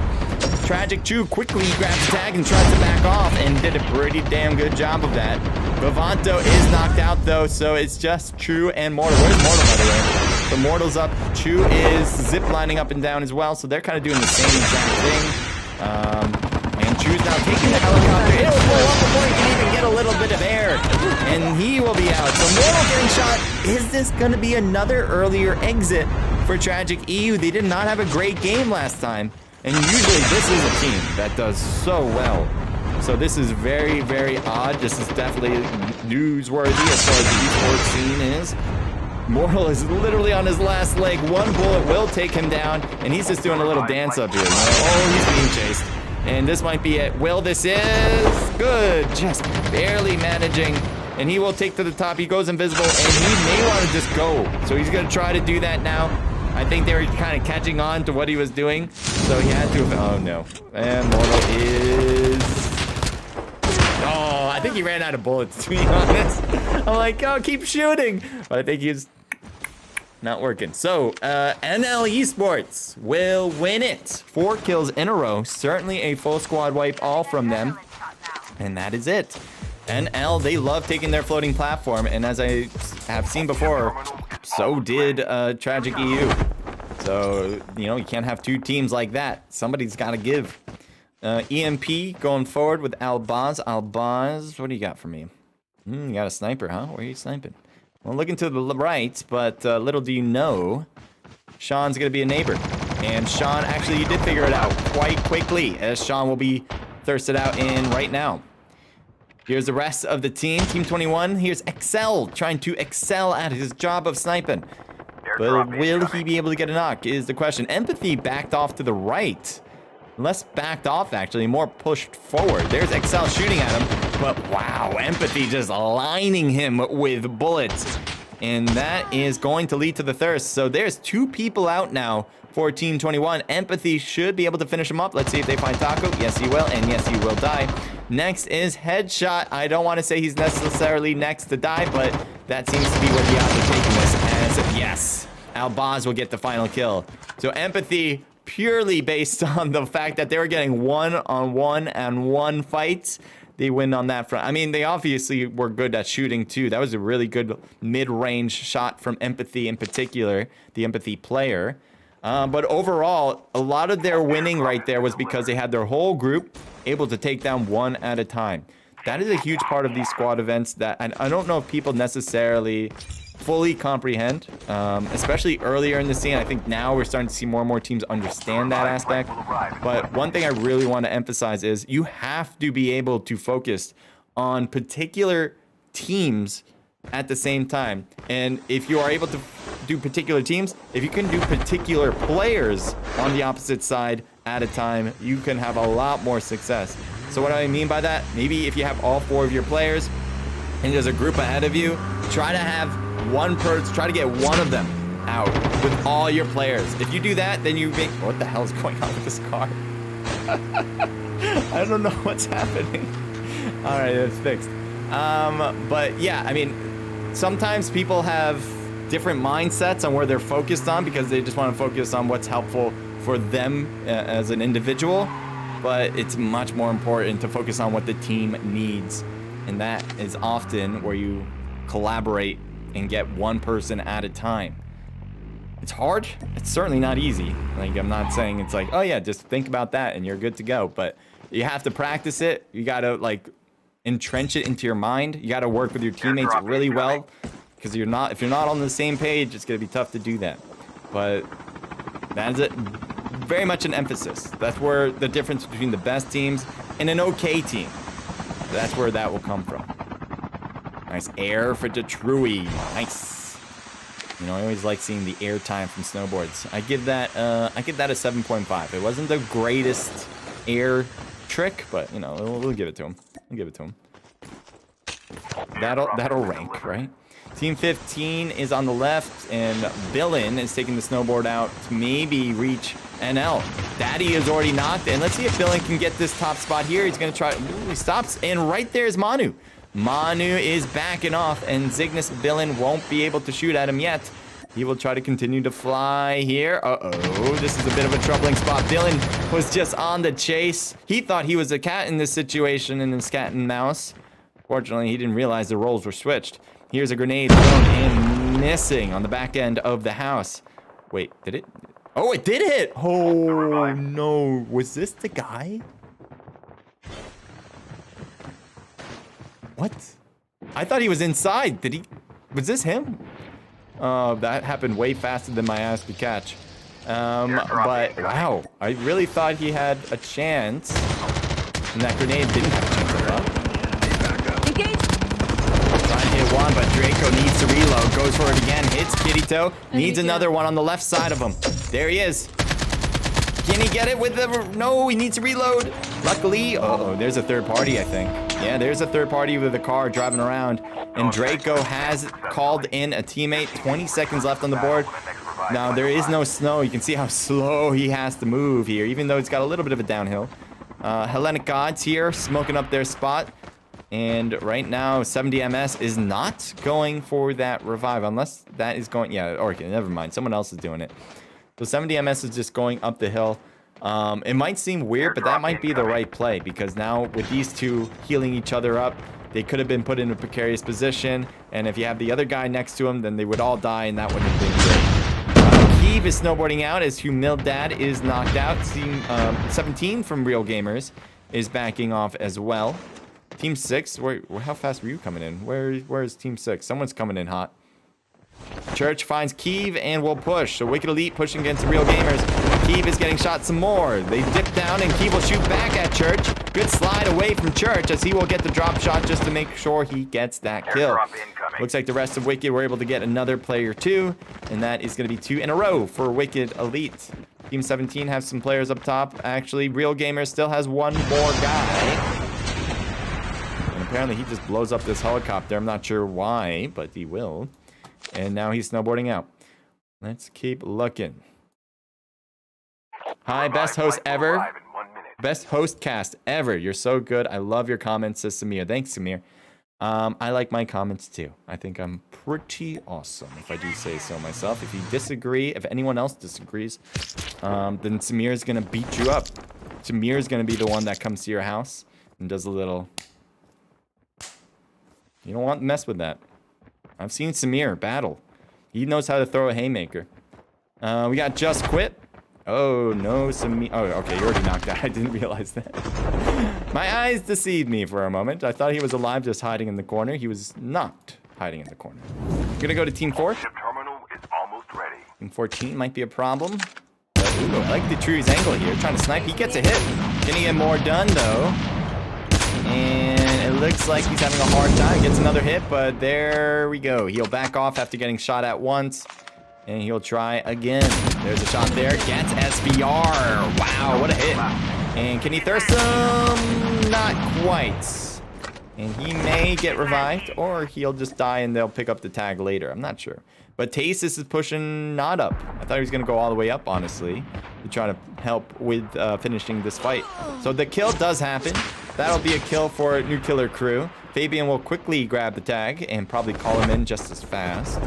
Tragic Chew quickly grabs the tag and tries to back off and did a pretty damn good job of that. Vivanto is knocked out, though, so it's just Chew and Mortal. Where's Mortal, by the way? So Mortal's up. Chew is zip-lining up and down as well, so they're kind of doing the same exact thing. And Chew's now taking the helicopter. It'll blow up before he can even get a little bit of air. And he will be out. So Mortal getting shot. Is this going to be another earlier exit for Tragic EU? They did not have a great game last time. And usually this is a team that does so well. So this is very, very odd. This is definitely newsworthy as far as the esports scene is. Mortal is literally on his last leg. One bullet will take him down. And he's just doing a little dance up here. Oh, he's being chased. And this might be it. Will, this is good. Just barely managing. And he will take to the top. He goes invisible. And he may want to just go. So he's going to try to do that now. I think they were kind of catching on to what he was doing. So he had to... Oh, no. And Mortal is... Oh, I think he ran out of bullets, to be honest. I'm like, oh, keep shooting. But I think he's not working. So, NL Esports will win it. 4 kills in a row. Certainly a full squad wipe all from them. And that is it. NL, they love taking their floating platform. And as I have seen before, so did Tragic EU. So, you know, you can't have 2 teams like that. Somebody's got to give. EMP going forward with Albaz. Albaz, what do you got for me? You got a sniper, huh? Where are you sniping? Well, looking to the right, but little do you know, Sean's going to be a neighbor. And Sean, actually, you did figure it out quite quickly, as Sean will be thirsted out in right now. Here's the rest of the team. Team 21, here's Excel, trying to excel at his job of sniping. But will he be able to get a knock, is the question. Empathy backed off to the right. Less backed off, actually, more pushed forward. There's Excel shooting at him, but wow, Empathy just lining him with bullets. And that is going to lead to the thirst. So there's 2 people out now for Team 21. Empathy should be able to finish him up. Let's see if they find Taco. Yes, he will, and yes, he will die. Next is Headshot. I don't want to say he's necessarily next to die, but that seems to be what the odds are taking this as. Yes, Albaz will get the final kill. So empathy purely based on the fact that they were getting one-on-one and one fights. They win on that front. I mean, they obviously were good at shooting too. That was a really good mid-range shot from Empathy in particular, the Empathy player. But overall, a lot of their winning right there was because they had their whole group able to take down one at a time. That is a huge part of these squad events that I don't know if people necessarily fully comprehend, especially earlier in the scene. I think now we're starting to see more and more teams understand that aspect. But one thing I really want to emphasize is you have to be able to focus on particular teams at the same time. And if you are able to do particular teams, if you can do particular players on the opposite side at a time, you can have a lot more success. So what do I mean by that? Maybe if you have all 4 of your players and there's a group ahead of you, try to have one person, try to get one of them out with all your players. If you do that, then you make, what the hell is going on with this car? I don't know what's happening. All right, it's fixed. But yeah, I mean, sometimes people have different mindsets on where they're focused on because they just want to focus on what's helpful for them as an individual. But it's much more important to focus on what the team needs. And that is often where you collaborate and get one person at a time. It's hard. It's certainly not easy. Like, I'm not saying it's like, oh yeah, just think about that and you're good to go. But you have to practice it. You got to like entrench it into your mind. You got to work with your teammates really well, because if you're not on the same page, it's going to be tough to do that. But that is it. Very much an emphasis. That's where the difference between the best teams and an okay team. That's where that will come from. Nice air for Detrui. Nice. You know, I always like seeing the air time from snowboards. I give that a 7.5. It wasn't the greatest air trick, but you know, we'll give it to him. We'll give it to him. That'll rank, right? Team 15 is on the left, and Villain is taking the snowboard out to maybe reach NL. Daddy is already knocked, and let's see if Villain can get this top spot here. He's going to try. Ooh, he stops, and right there is Manu. Manu is backing off, and Cygnus Villain won't be able to shoot at him yet. He will try to continue to fly here. Uh-oh, this is a bit of a troubling spot. Villain was just on the chase. He thought he was a cat in this situation, in this cat and mouse. Fortunately, he didn't realize the roles were switched. Here's a grenade thrown and missing on the back end of the house. Wait, did it? Oh, it did hit! Oh, no. Was this the guy? What? I thought he was inside. Did he? Was this him? That happened way faster than my ass could catch. But, wow. I really thought he had a chance. And that grenade didn't have a chance to drop. One, but Draco needs to reload. Goes for it again. Hits Kirito. Needs another one on the left side of him. There he is. Can he get it with the... No, he needs to reload. Luckily... Uh-oh, there's a third party, I think. Yeah, there's a third party with a car driving around. And Draco has called in a teammate. 20 seconds left on the board. Now, there is no snow. You can see how slow he has to move here, even though he's got a little bit of a downhill. Hellenic Gods here, smoking up their spot. And right now, 70MS is not going for that revive, unless that is going... Yeah, okay, never mind. Someone else is doing it. So 70MS is just going up the hill. It might seem weird, but that might be the right play, because now with these two healing each other up, they could have been put in a precarious position. And if you have the other guy next to him, then they would all die, and that wouldn't have been great. Keeve is snowboarding out as Humildad is knocked out. Team 17 from Real Gamers is backing off as well. Team 6, how fast were you coming in? Where is Team 6? Someone's coming in hot. Church finds Keeve and will push. So Wicked Elite pushing against the Real Gamers. Keeve is getting shot some more. They dip down and Keeve will shoot back at Church. Good slide away from Church as he will get the drop shot just to make sure he gets that kill. Looks like the rest of Wicked were able to get another player too. And that is going to be 2 in a row for Wicked Elite. Team 17 has some players up top. Actually, Real Gamers still has one more guy. Apparently he just blows up this helicopter. I'm not sure why, but he will. And now he's snowboarding out. Let's keep looking. Hi, best host ever. Best host cast ever. You're so good. I love your comments, says Samir. Thanks, Samir. I like my comments too. I think I'm pretty awesome, if I do say so myself. If you disagree, if anyone else disagrees, then Samir's gonna beat you up. Samir's gonna be the one that comes to your house and does a little... You don't want to mess with that. I've seen Samir battle. He knows how to throw a haymaker. We got Just Quit. Oh, no, Samir. Oh, okay, you already knocked out. I didn't realize that. My eyes deceived me for a moment. I thought he was alive just hiding in the corner. He was not hiding in the corner. Gonna go to Team 4. Ship terminal is almost ready. Team 14 might be a problem. But, ooh, I like the True's angle here. Trying to snipe. He gets a hit. Can he get more done, though? And it looks like he's having a hard time. Gets another hit, but there we go. He'll back off after getting shot at once. And he'll try again. There's a shot there. Gets SVR. Wow, what a hit. And can he thirst him? Not quite. And he may get revived, or he'll just die and they'll pick up the tag later. I'm not sure. But Tasis is pushing not up. I thought he was going to go all the way up, honestly, to try to help with finishing this fight. So the kill does happen. That'll be a kill for Nuclear Crew. Fabian will quickly grab the tag and probably call him in just as fast.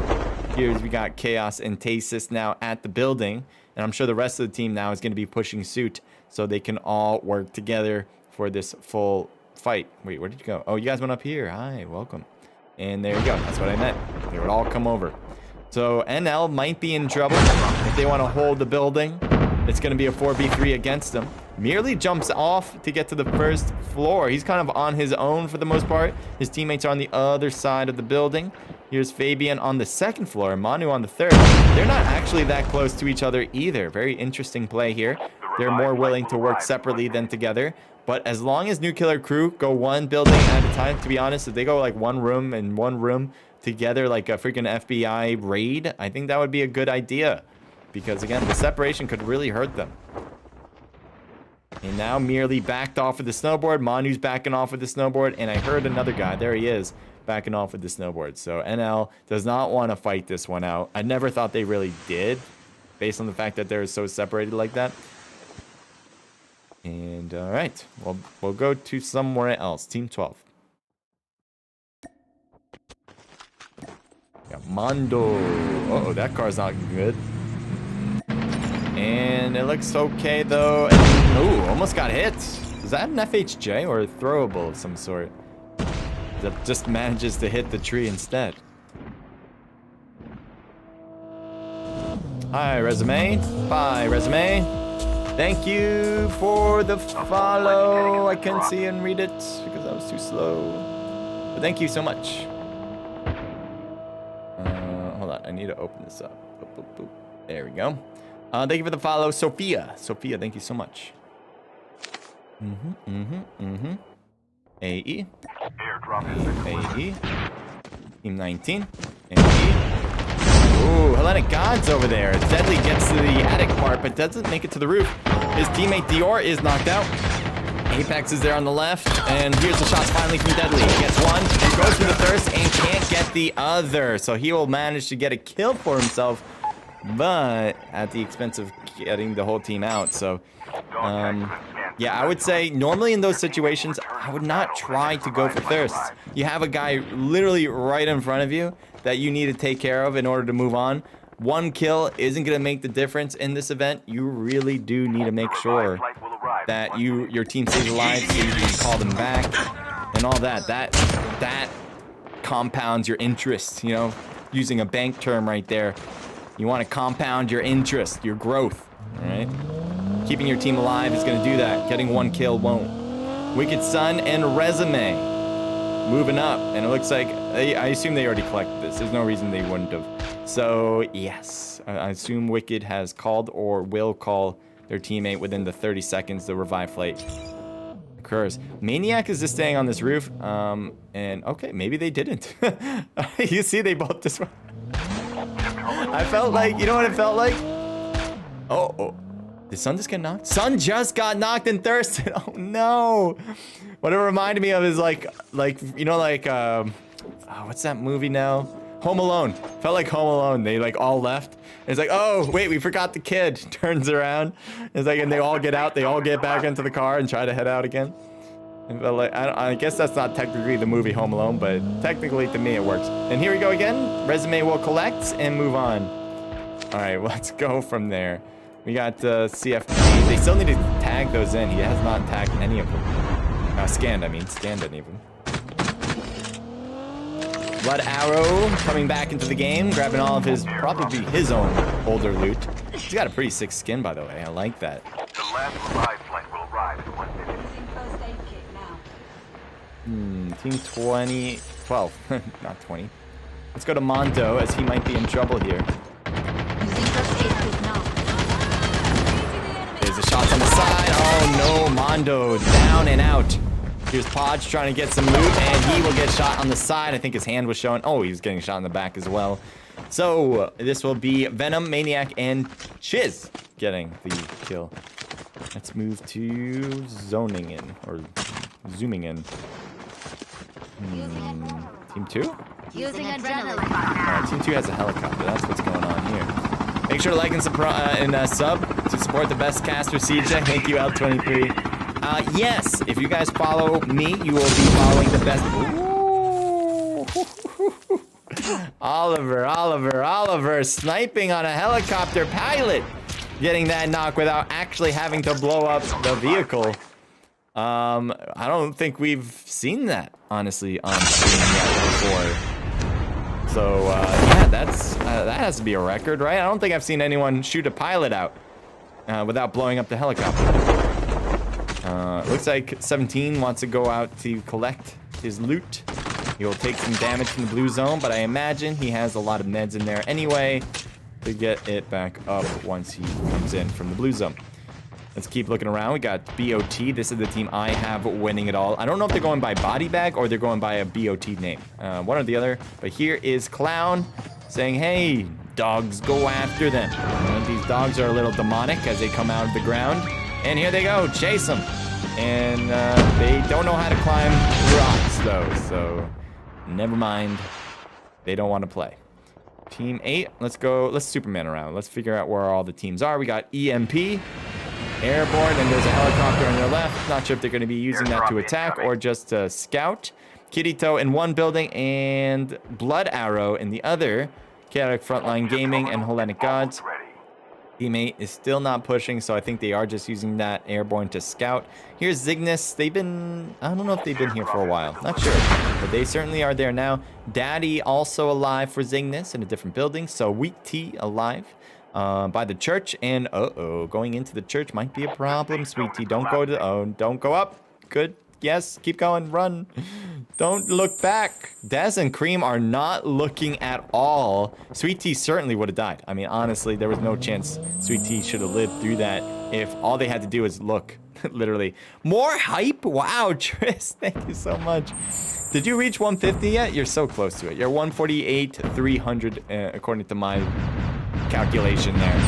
Here's we got Chaos and Tasis now at the building. And I'm sure the rest of the team now is going to be pushing suit so they can all work together for this full fight. Wait, where did you go? Oh, you guys went up here. Hi, welcome. And there you go. That's what I meant. They would all come over. So NL might be in trouble if they want to hold the building. It's going to be a 4v3 against them. Merely jumps off to get to the first floor. He's kind of on his own for the most part. His teammates are on the other side of the building. Here's Fabian on the second floor, Manu on the third. They're not actually that close to each other either. Very interesting play here. They're more willing to work separately than together. But as long as Nuclear Crew go one building at a time, to be honest, if they go like one room and one room together like a freaking FBI raid, I think that would be a good idea. Because again, the separation could really hurt them. And now merely backed off with the snowboard. Manu's backing off with the snowboard. And I heard another guy. There he is. Backing off with the snowboard. So NL does not want to fight this one out. I never thought they really did. Based on the fact that they're so separated like that. And alright. We'll go to somewhere else. Team 12. Got Mondo. Uh-oh, that car's not good. And it looks okay, though. Oh, almost got hit. Is that an FHJ or a throwable of some sort? That just manages to hit the tree instead. Hi, Resume. Bye, Resume. Thank you for the follow. I couldn't see and read it because I was too slow. But thank you so much. Hold on. I need to open this up. Boop, boop, boop. There we go. Thank you for the follow, Sophia. Sophia, thank you so much. AE. AE. Team 19. AE. Ooh, Hellenic Gods over there. Deadly gets to the attic part, but doesn't make it to the roof. His teammate Dior is knocked out. Apex is there on the left, and here's the shots finally from Deadly. Gets one, and goes for the thirst, and can't get the other. So he will manage to get a kill for himself, but at the expense of getting the whole team out. So, yeah, I would say normally in those situations, I would not try to go for thirsts. You have a guy literally right in front of you that you need to take care of in order to move on. One kill isn't going to make the difference in this event. You really do need to make sure that your team stays alive so you can call them back and all that. That compounds your interest, you know, using a bank term right there. You want to compound your interest, your growth, all right? Keeping your team alive is going to do that. Getting one kill won't. Wicked Sun and Resume moving up. And it looks like, I assume they already collected this. There's no reason they wouldn't have. So, yes. I assume Wicked has called or will call their teammate within the 30 seconds the revive flight occurs. Maniac is just staying on this roof. And, okay, maybe they didn't. You see, they both just... I felt like, you know what it felt like? Oh. Did Sun just get knocked? Sun just got knocked and thirsted. Oh no. What it reminded me of is like you know, like what's that movie now? Home Alone. Felt like Home Alone. They like all left. It's like, oh wait, we forgot the kid. Turns around. It's like, and they all get out. They all get back into the car and try to head out again. But like, I guess that's not technically the movie Home Alone, but technically to me it works. And here we go again. Resume will collect and move on. All right, let's go from there. We got CFP. They still need to tag those in. He has not tagged any of them. Scanned any of them. Blood Arrow coming back into the game, grabbing all of his, probably his own older loot. He's got a pretty sick skin, by the way. I like that. The last revive flight will arrive in 1 minute. Team 20, 12, not 20. Let's go to Mondo, as he might be in trouble here. There's the shots on the side. Oh no, Mondo down and out. Here's Podge trying to get some loot, and he will get shot on the side. I think his hand was showing. Oh, he was getting shot in the back as well. So this will be Venom, Maniac, and Chiz getting the kill. Let's move to zoning in, or zooming in. Team 2? Using adrenaline. Team 2 has a helicopter. That's what's going on here. Make sure to like and sub to support the best caster, CJ. Thank you, L23. Yes, if you guys follow me, you will be following the best. Ooh. Oliver, sniping on a helicopter pilot. Getting that knock without actually having to blow up the vehicle. I don't think we've seen that, honestly, on stream yet before. So, yeah, that has to be a record, right? I don't think I've seen anyone shoot a pilot out without blowing up the helicopter. Looks like 17 wants to go out to collect his loot. He will take some damage from the blue zone, but I imagine he has a lot of meds in there anyway to get it back up once he comes in from the blue zone. Let's keep looking around. We got BOT. This is the team I have winning it all. I don't know if they're going by body bag or they're going by a BOT name. One or the other. But here is Clown saying, hey, dogs, go after them. These dogs are a little demonic as they come out of the ground. And here they go. Chase them. And they don't know how to climb rocks, though. So never mind. They don't want to play. Team 8. Let's go. Let's Superman around. Let's figure out where all the teams are. We got EMP. Airborne, and there's a helicopter on your left. Not sure if they're going to be using that to attack or just to scout. Kirito in one building and Blood Arrow in the other. Chaotic Frontline Gaming and Hellenic Gods. Teammate is still not pushing, so I think they are just using that airborne to scout. Here's Cygnus. They've been, I don't know if they've been here for a while. Not sure, but they certainly are there now. Daddy also alive for Cygnus in a different building. So Weak T alive. By the church, and going into the church might be a problem. Sweet Tea, don't go to, don't go up. Good, yes, keep going, run. Don't look back. Dez and Cream are not looking at all. Sweet Tea certainly would have died. I mean, honestly, there was no chance Sweet Tea should have lived through that if all they had to do was look, literally. More hype? Wow, Tris, thank you so much. Did you reach 150 yet? You're so close to it. You're 148, 300, according to my calculation there.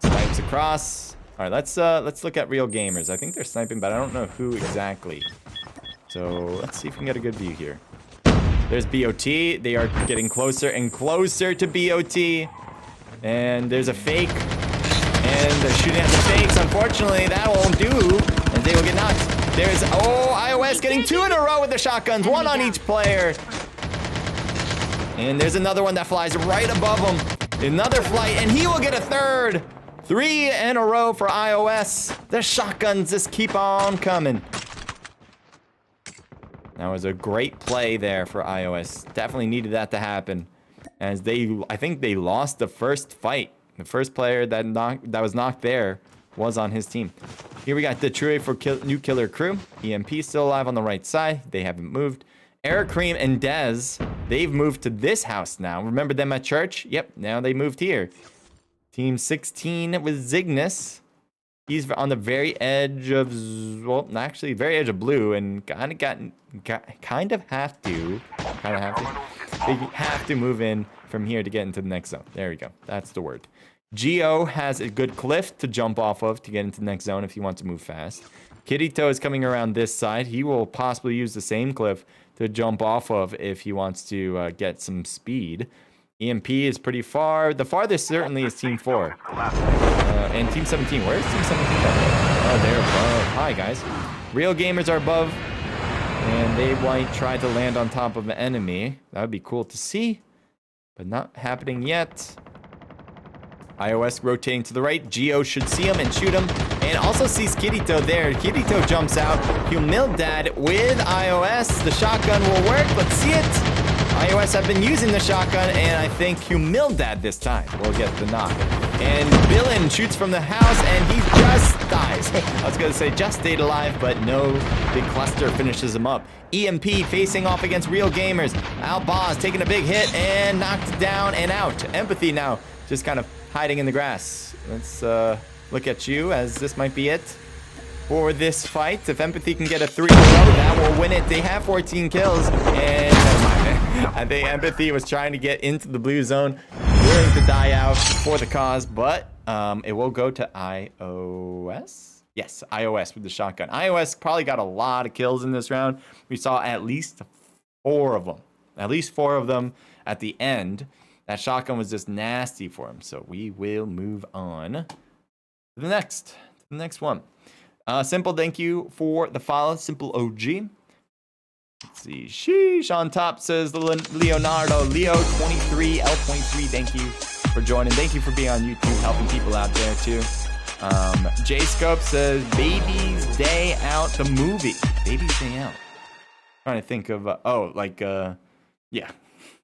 Snipes across. All right, let's look at real gamers. I think they're sniping, but I don't know who exactly. So let's see if we can get a good view here. There's BOT. They are getting closer and closer to BOT. And there's a fake. And they're shooting at the fakes. Unfortunately, that won't do. And they will get knocked. There's, iOS getting 2 in a row with the shotguns. 1 on each player. And there's another one that flies right above him. Another flight, and he will get a 3rd. 3 in a row for iOS. The shotguns just keep on coming. That was a great play there for iOS. Definitely needed that to happen. As I think they lost the first fight. The first player that was knocked there was on his team. Here we got the True for New Killer Crew. EMP still alive on the right side. They haven't moved. Eric Cream and Dez, they've moved to this house now. Remember them at church? Yep, now they moved here. Team 16 with Cygnus. He's on the very edge of, well, actually, very edge of blue, and kind of have to they have to move in from here to get into the next zone. There we go. That's the word. Geo has a good cliff to jump off of to get into the next zone if he wants to move fast. Kirito is coming around this side. He will possibly use the same cliff to jump off of if he wants to get some speed. EMP is pretty far. The farthest certainly is Team 4. And Team 17. Where is Team 17? Oh, they're above. Hi, guys. Real gamers are above. And they might try to land on top of an enemy. That would be cool to see. But not happening yet. iOS rotating to the right. Geo should see him and shoot him. And also sees Kirito there. Kirito jumps out. Humildad with iOS. The shotgun will work. Let's see it. iOS have been using the shotgun, and I think Humildad this time will get the knock. And Villain shoots from the house, and he just dies. I was going to say just stayed alive, but no. Big cluster finishes him up. EMP facing off against Real Gamers. Albaz taking a big hit and knocked down and out. Empathy now just kind of hiding in the grass. Let's look at you, as this might be it for this fight. If Empathy can get a 3 in a row, that will win it. They have 14 kills, and never mind. I think Empathy was trying to get into the blue zone, willing to die out for the cause, but it will go to iOS. Yes, iOS with the shotgun. iOS probably got a lot of kills in this round. We saw at least 4 of them. At least 4 of them at the end. That shotgun was just nasty for him. So we will move on to the next one. Simple, thank you for the follow. Simple OG. Let's see. Sheesh on top says Leonardo. Leo23, L23, thank you for joining. Thank you for being on YouTube, helping people out there too. J-Scope says Baby's Day Out, the movie. Baby's Day Out. Trying to think of, yeah.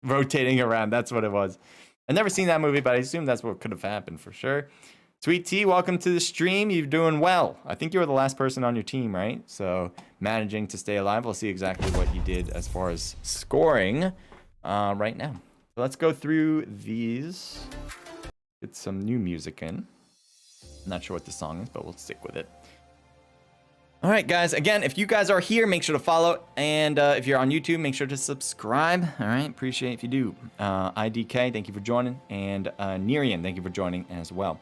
Rotating around, that's what it was. I've never seen that movie, but I assume that's what could have happened for sure. Sweet T, welcome to the stream. You're doing well. I think you were the last person on your team, right? So managing to stay alive. We'll see exactly what you did as far as scoring right now. So let's go through these. Get some new music in. I'm not sure what the song is, but we'll stick with it. All right, guys. Again, if you guys are here, make sure to follow. And if you're on YouTube, make sure to subscribe. All right, appreciate it if you do. IDK, thank you for joining. And Nerian, thank you for joining as well.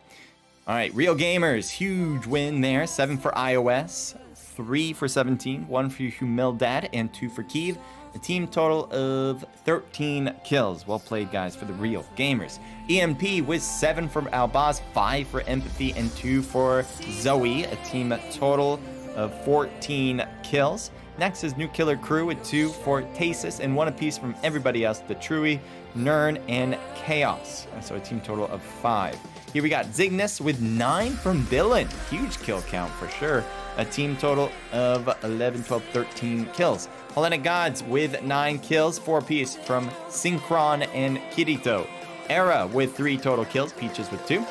All right, Real Gamers, huge win there. 7 for iOS, 3 for 17, 1 for Humildad, and 2 for Kiev. A team total of 13 kills. Well played, guys, for the Real Gamers. EMP with 7 for Albaz, 5 for Empathy, and 2 for Zoe. A team total of 14 kills. Next is New Killer Crew with 2 for Tasis, and 1 apiece from everybody else, the Truey, Nern, and Chaos. So a team total of 5. Here we got Zignus with 9 from Dylan. Huge kill count for sure. A team total of 11, 12, 13 kills. Hellenic Gods with 9 kills, 4 apiece from Synchron and Kirito. Era with 3 total kills, Peaches with 2.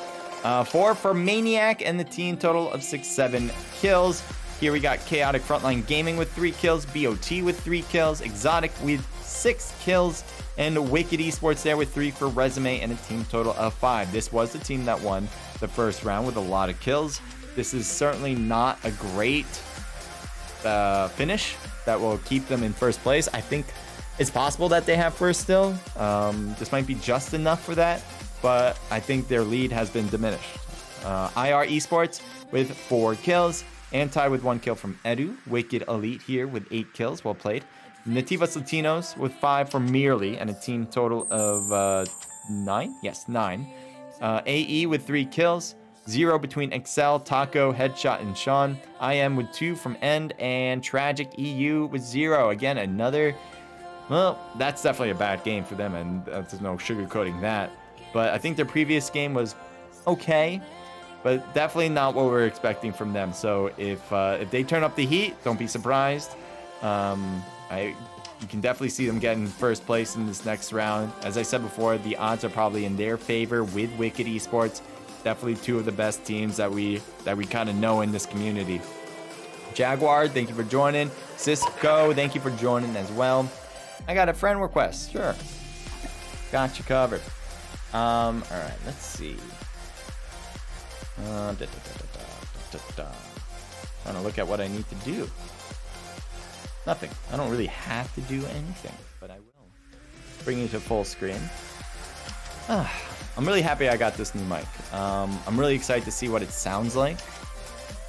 4 for Maniac, and the team total of 6, 7 kills. Here we got Chaotic Frontline Gaming with 3 kills, BOT with 3 kills, Exotic with 6 kills, and Wicked Esports there with 3 for Resume, and a team total of 5. This was the team that won the first round with a lot of kills. This is certainly not a great finish that will keep them in first place. I think it's possible that they have first still. This might be just enough for that, but I think their lead has been diminished. IR Esports with 4 kills. Anti with 1 kill from Edu. Wicked Elite here with 8 kills. Well played. Nativas Latinos with 5 for Merely, and a team total of 9. Yes, 9. AE with 3 kills. 0 between Excel, Taco, Headshot, and Sean. IM with 2 from End, and Tragic EU with 0. Again, another... Well, that's definitely a bad game for them, and there's no sugarcoating that. But I think their previous game was okay, but definitely not what we're expecting from them. So if they turn up the heat, don't be surprised. You can definitely see them getting first place in this next round. As I said before, the odds are probably in their favor with Wicked Esports. Definitely 2 of the best teams that we kind of know in this community. Jaguar, thank you for joining. Cisco, thank you for joining as well. I got a friend request, sure. Got you covered. All right, let's see. Trying to look at what I need to do. Nothing. I don't really have to do anything, but I will. Bring you to full screen. I'm really happy I got this new mic. I'm really excited to see what it sounds like.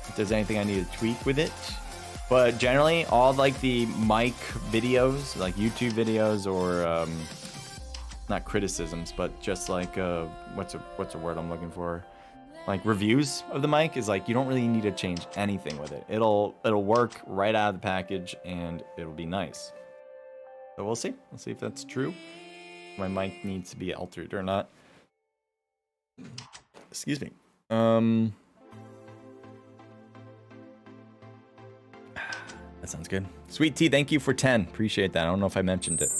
If there's anything I need to tweak with it. But generally, all like the mic videos, like YouTube videos or not criticisms, but just like what's a word I'm looking for? Like reviews of the mic is like you don't really need to change anything with it. It'll work right out of the package and it'll be nice. So we'll see. We'll see if that's true. My mic needs to be altered or not. Excuse me. That sounds good. Sweet Tea, thank you for 10. Appreciate that. I don't know if I mentioned it.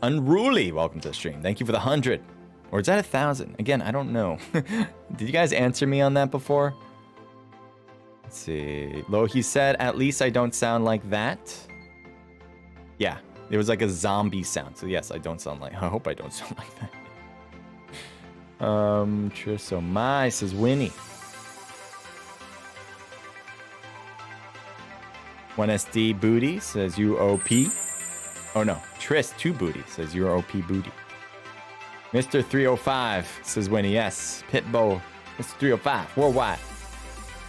Unruly, welcome to the stream. Thank you for the 100. Or is that 1,000? Again, I don't know. Did you guys answer me on that before? Let's see. Lohi said, at least I don't sound like that. Yeah, it was like a zombie sound. So yes, I don't sound like, I hope I don't sound like that. Trisomai says Winnie. 1SD Booty says UOP. Oh no, Tris 2 Booty says UOP Booty. Mr. 305 says Winnie, yes. Pitbull, Mr. 305, worldwide.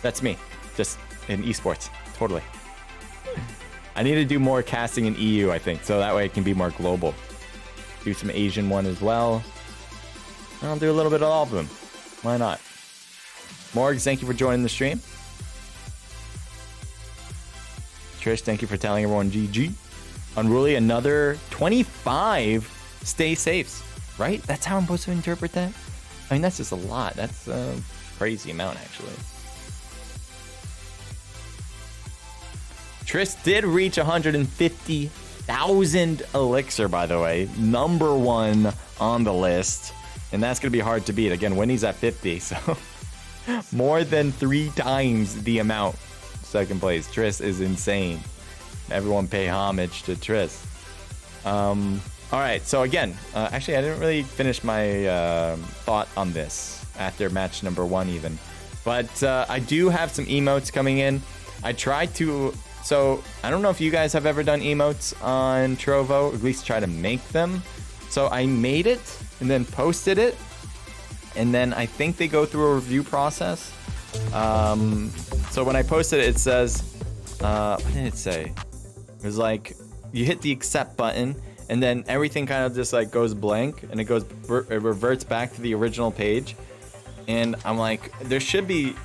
That's me, just in esports, totally. I need to do more casting in EU, I think, so that way it can be more global. Do some Asian one as well. I'll do a little bit of all of them. Why not? Morgs, thank you for joining the stream. Trish, thank you for telling everyone GG. Unruly, another 25 stay safes, right? That's how I'm supposed to interpret that? I mean, that's just a lot. That's a crazy amount, actually. Trish did reach 150,000 elixir, by the way. #1 on the list. And that's going to be hard to beat. Again, Winnie's at 50, so more than 3 times the amount. Second place. Triss is insane. Everyone pay homage to Triss. All right, so again, actually, I didn't really finish my thought on this after match #1 even. But I do have some emotes coming in. I tried to... So, I don't know if you guys have ever done emotes on Trovo, at least try to make them. So I made it and then posted it, and then I think they go through a review process. So when I posted it, it says, what did it say? It was like, you hit the accept button, and then everything kind of just like goes blank, and it reverts back to the original page. And I'm like, there should be,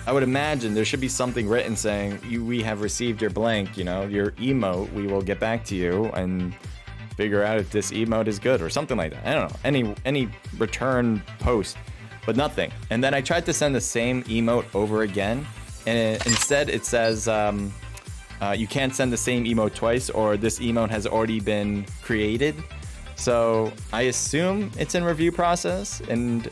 I would imagine there should be something written saying, we have received your blank, you know, your emote, we will get back to you, and figure out if this emote is good or something like that. I don't know, any return post, but nothing. And then I tried to send the same emote over again, and instead it says you can't send the same emote twice, or this emote has already been created. So I assume it's in review process, and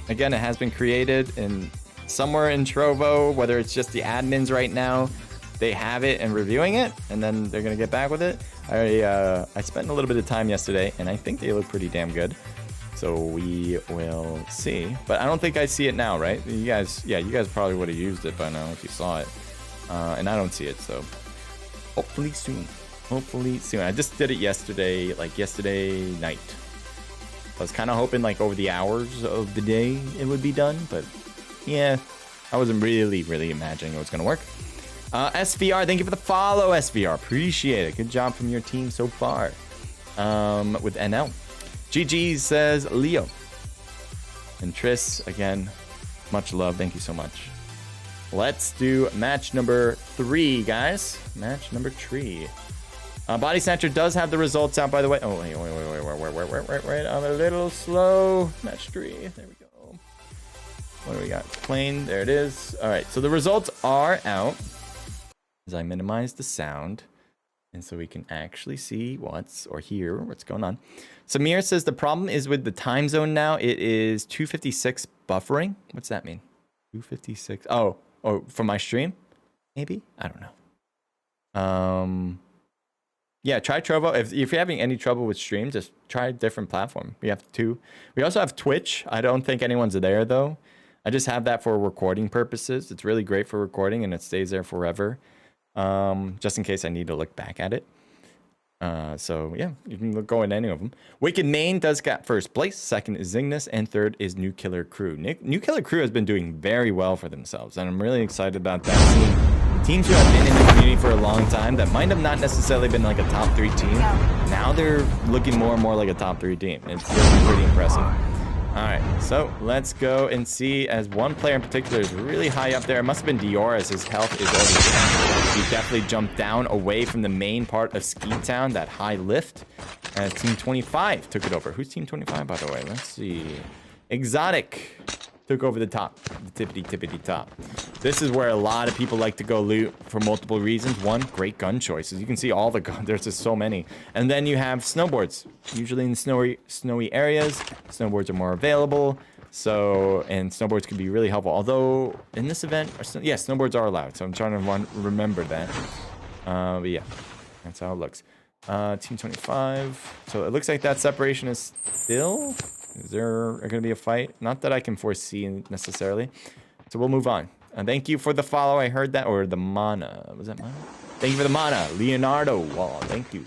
again, it has been created, and somewhere in Trovo, whether it's just the admins right now, they have it and reviewing it, and then they're gonna get back with it. I spent a little bit of time yesterday, and I think they look pretty damn good. So we will see. But I don't think I see it now, right? You guys probably would have used it by now if you saw it. And I don't see it, so hopefully soon. Hopefully soon. I just did it yesterday, like yesterday night. I was kind of hoping like over the hours of the day it would be done, but yeah, I wasn't really imagining it was gonna work. SVR, thank you for the follow, SVR. Appreciate it. Good job from your team so far. With NL. GG says Leo. And Triss, again, much love. Thank you so much. Let's do match #3, guys. Match #3. Body Snatcher does have the results out, by the way. Oh, wait. I'm a little slow. Match 3. There we go. What do we got? Plane. There it is. All right. So the results are out. As I minimize the sound, and so we can actually see hear what's going on. Samir says the problem is with the time zone now. It is 256 buffering. What's that mean? 256. Oh, for my stream? Maybe? I don't know. Yeah, try Trovo. If you're having any trouble with stream, just try a different platform. We have 2. We also have Twitch. I don't think anyone's there though. I just have that for recording purposes. It's really great for recording, and it stays there forever. Just in case I need to look back at it. So yeah, you can go in any of them. Wicked Main does got first place. Second is Zingness, and third is New Killer Crew. New Killer Crew has been doing very well for themselves, and I'm really excited about that scene teams who have been in the community for a long time that might have not necessarily been like a top 3 team. Now they're looking more and more like a top 3 team. It's really pretty impressive. All right, so let's go and see, as one player in particular is really high up there. It must have been Dior, as his health is already. He definitely jumped down away from the main part of Ski Town, that high lift. As Team 25 took it over. Who's Team 25, by the way? Let's see. Exotic took over the top, the tippity top. This is where a lot of people like to go loot for multiple reasons. One, great gun choices. You can see all the guns. There's just so many. And then you have snowboards. Usually in snowy areas, snowboards are more available. So, and snowboards can be really helpful. Although in this event, yeah, snowboards are allowed. So I'm trying to remember that. But yeah, that's how it looks. Team 25. So it looks like that separation is still. Is there going to be a fight? Not that I can foresee necessarily. So we'll move on. Thank you for the follow. I heard that. Or the mana. Was that mana? Thank you for the mana. Leonardo Wall. Thank you.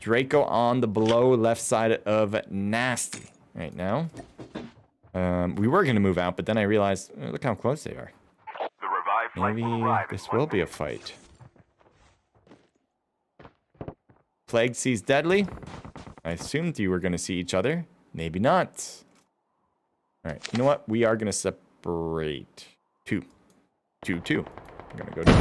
Draco on the below left side of Nasty right now. We were going to move out, but then I realized, look how close they are. Maybe this will be a fight. Plague sees Deadly. I assumed you were going to see each other. Maybe not. All right. You know what? We are going to separate. 2. 2, 2. I'm going to go to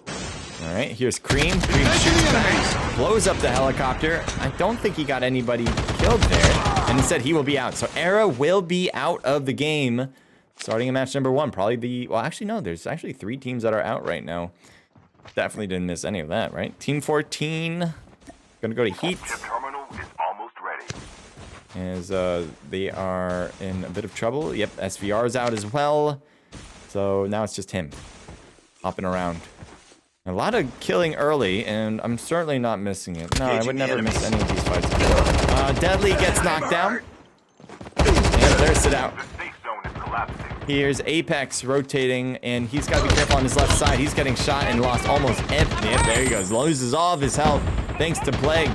2. All right. Here's Cream. Cream shoots back. Blows up the helicopter. I don't think he got anybody killed there. And instead, he will be out. So Era will be out of the game. Starting in match number 1. Probably the... Well, actually, no. There's actually 3 teams that are out right now. Definitely didn't miss any of that, right? Team 14 gonna go to Heat. Terminal is almost ready. As they are in a bit of trouble. Yep, SVR is out as well. So now it's just him hopping around. A lot of killing early, and I'm certainly not missing it. No, I would never miss any of these fights. Deadly gets knocked down. And there's it out. The safe zone is collapsing. Here's Apex rotating, and he's got to be careful on his left side. He's getting shot and lost almost everything. Yep, there he goes. Loses all of his health thanks to Plague.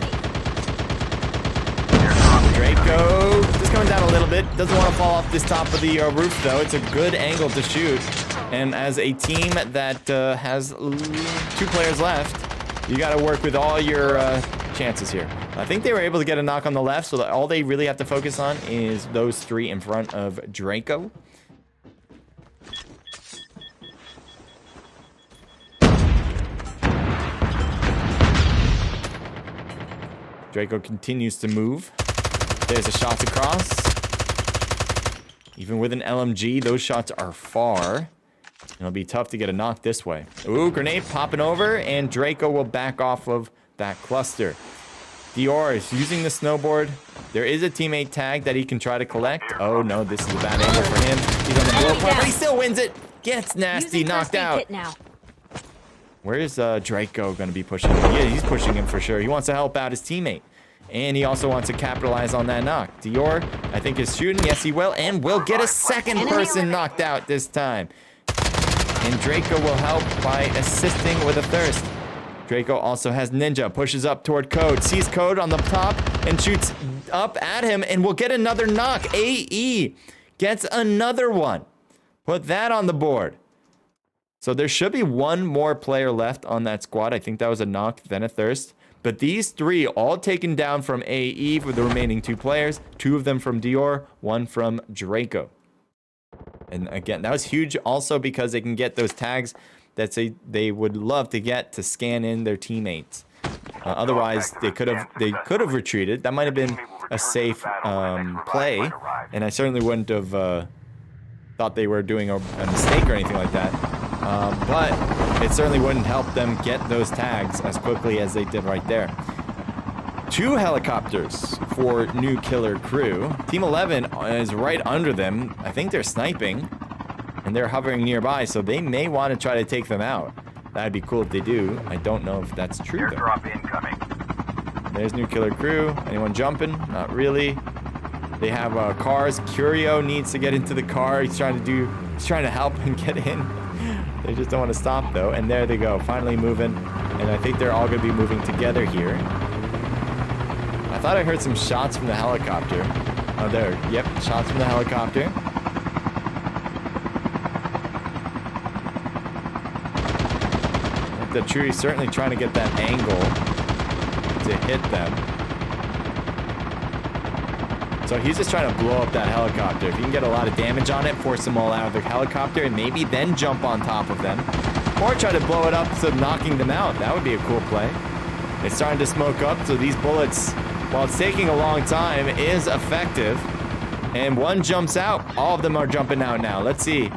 Draco just coming down a little bit. Doesn't want to fall off this top of the roof, though. It's a good angle to shoot. And as a team that has 2 players left, you got to work with all your chances here. I think they were able to get a knock on the left, so that all they really have to focus on is those 3 in front of Draco. Draco continues to move. There's a shot across. Even with an LMG, those shots are far. It'll be tough to get a knock this way. Ooh, grenade popping over, and Draco will back off of that cluster. Dior is using the snowboard. There is a teammate tag that he can try to collect. Oh no, this is a bad angle for him. He's on the blow point, but he still wins it. Gets Nasty knocked out. Where is Draco going to be pushing him? Yeah, he's pushing him for sure. He wants to help out his teammate. And he also wants to capitalize on that knock. Dior, I think, is shooting. Yes, he will. And will get a second person knocked out this time. And Draco will help by assisting with a thirst. Draco also has Ninja. Pushes up toward Code. Sees Code on the top and shoots up at him. And will get another knock. AE gets another one. Put that on the board. So there should be 1 more player left on that squad. I think that was a knock, then a thirst. But these 3 all taken down from AE for the remaining 2 players. 2 of them from Dior, 1 from Draco. And again, that was huge also because they can get those tags that they would love to get to scan in their teammates. Otherwise, they could have retreated. That might have been a safe play. And I certainly wouldn't have thought they were doing a mistake or anything like that. But it certainly wouldn't help them get those tags as quickly as they did right there. 2 helicopters for New Killer Crew. Team 11 is right under them. I think they're sniping, and they're hovering nearby, so they may want to try to take them out. That'd be cool if they do. I don't know if that's true, though. Airdrop incoming. There's New Killer Crew. Anyone jumping? Not really. They have cars. Curio needs to get into the car. He's trying to help and get in. They just don't want to stop, though. And there they go, finally moving. And I think they're all going to be moving together here. I thought I heard some shots from the helicopter. Oh, there. Yep, shots from the helicopter. the Trudy's certainly trying to get that angle to hit them. So he's just trying to blow up that helicopter. If you can get a lot of damage on it, force them all out of the helicopter, and maybe then jump on top of them. Or try to blow it up so knocking them out. That would be a cool play. It's starting to smoke up, so these bullets, while it's taking a long time, is effective. And one jumps out. All of them are jumping out now. Let's see.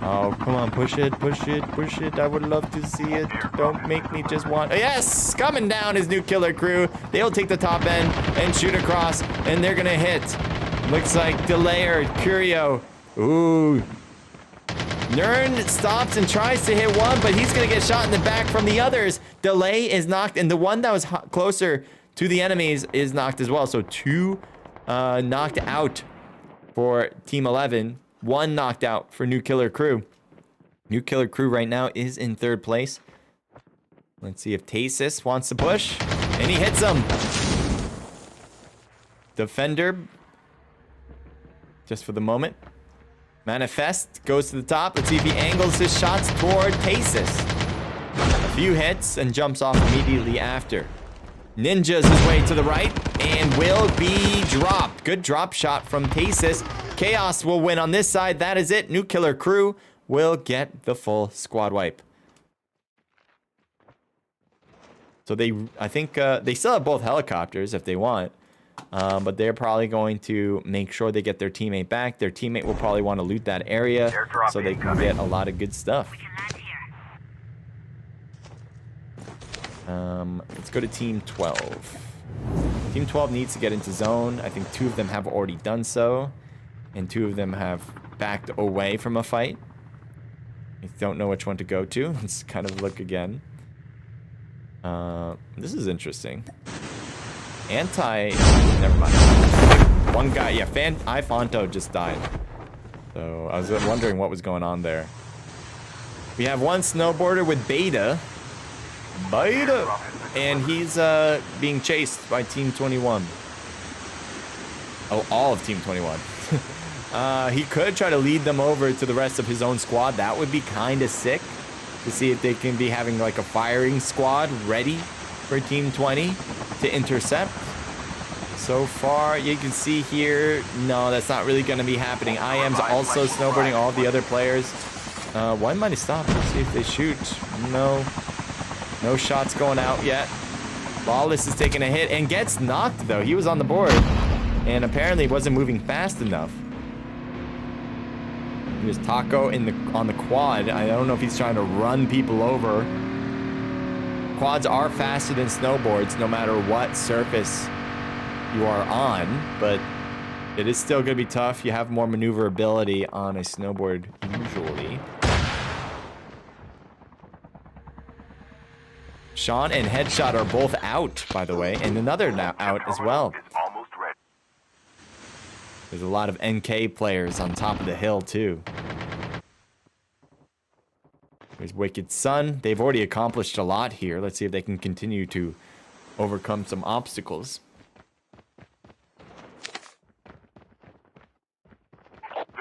Oh, come on, push it, push it, push it. I would love to see it. Don't make me just want... Yes! Coming down is new killer crew. They'll take the top end and shoot across, and they're gonna hit. Looks like Delay or Curio. Ooh. Nern stops and tries to hit one, but he's gonna get shot in the back from the others. Delay is knocked, and the one that was closer to the enemies is knocked as well. So 2 knocked out for Team 11. 1 knocked out for New Killer Crew. New Killer Crew right now is in 3rd place. Let's see if Tasis wants to push. And he hits him. Defender. Just for the moment. Manifest goes to the top. Let's see if he angles his shots toward Tasis. A few hits and jumps off immediately after. Ninjas his way to the right and will be dropped. Good drop shot from Tasis. Chaos will win on this side. That is it. New Killer Crew will get the full squad wipe. So I think they still have both helicopters if they want. But they're probably going to make sure they get their teammate back. Their teammate will probably want to loot that area so they can get a lot of good stuff. Let's go to Team 12. Team 12 needs to get into zone. I think 2 of them have already done so. And 2 of them have backed away from a fight. I don't know which one to go to. Let's kind of look again. This is interesting. Never mind. One guy, yeah, Ifonto just died. So I was wondering what was going on there. We have one snowboarder with Beta. And he's being chased by Team 21. Oh, all of Team 21. He could try to lead them over to the rest of his own squad. That would be kind of sick to see if they can be having like a firing squad ready for Team 20 to intercept. So far, you can see here, no, that's not really going to be happening. IM's also snowboarding all the other players. One might have stopped. Let's see if they shoot. No. No shots going out yet. Lawless is taking a hit and gets knocked, though. He was on the board and apparently wasn't moving fast enough. There's Taco on the quad. I don't know if he's trying to run people over. Quads are faster than snowboards no matter what surface you are on, but it is still going to be tough. You have more maneuverability on a snowboard usually. Sean and Headshot are both out, by the way, and another now out as well. There's a lot of NK players on top of the hill, too. There's Wicked Sun. They've already accomplished a lot here. Let's see if they can continue to overcome some obstacles.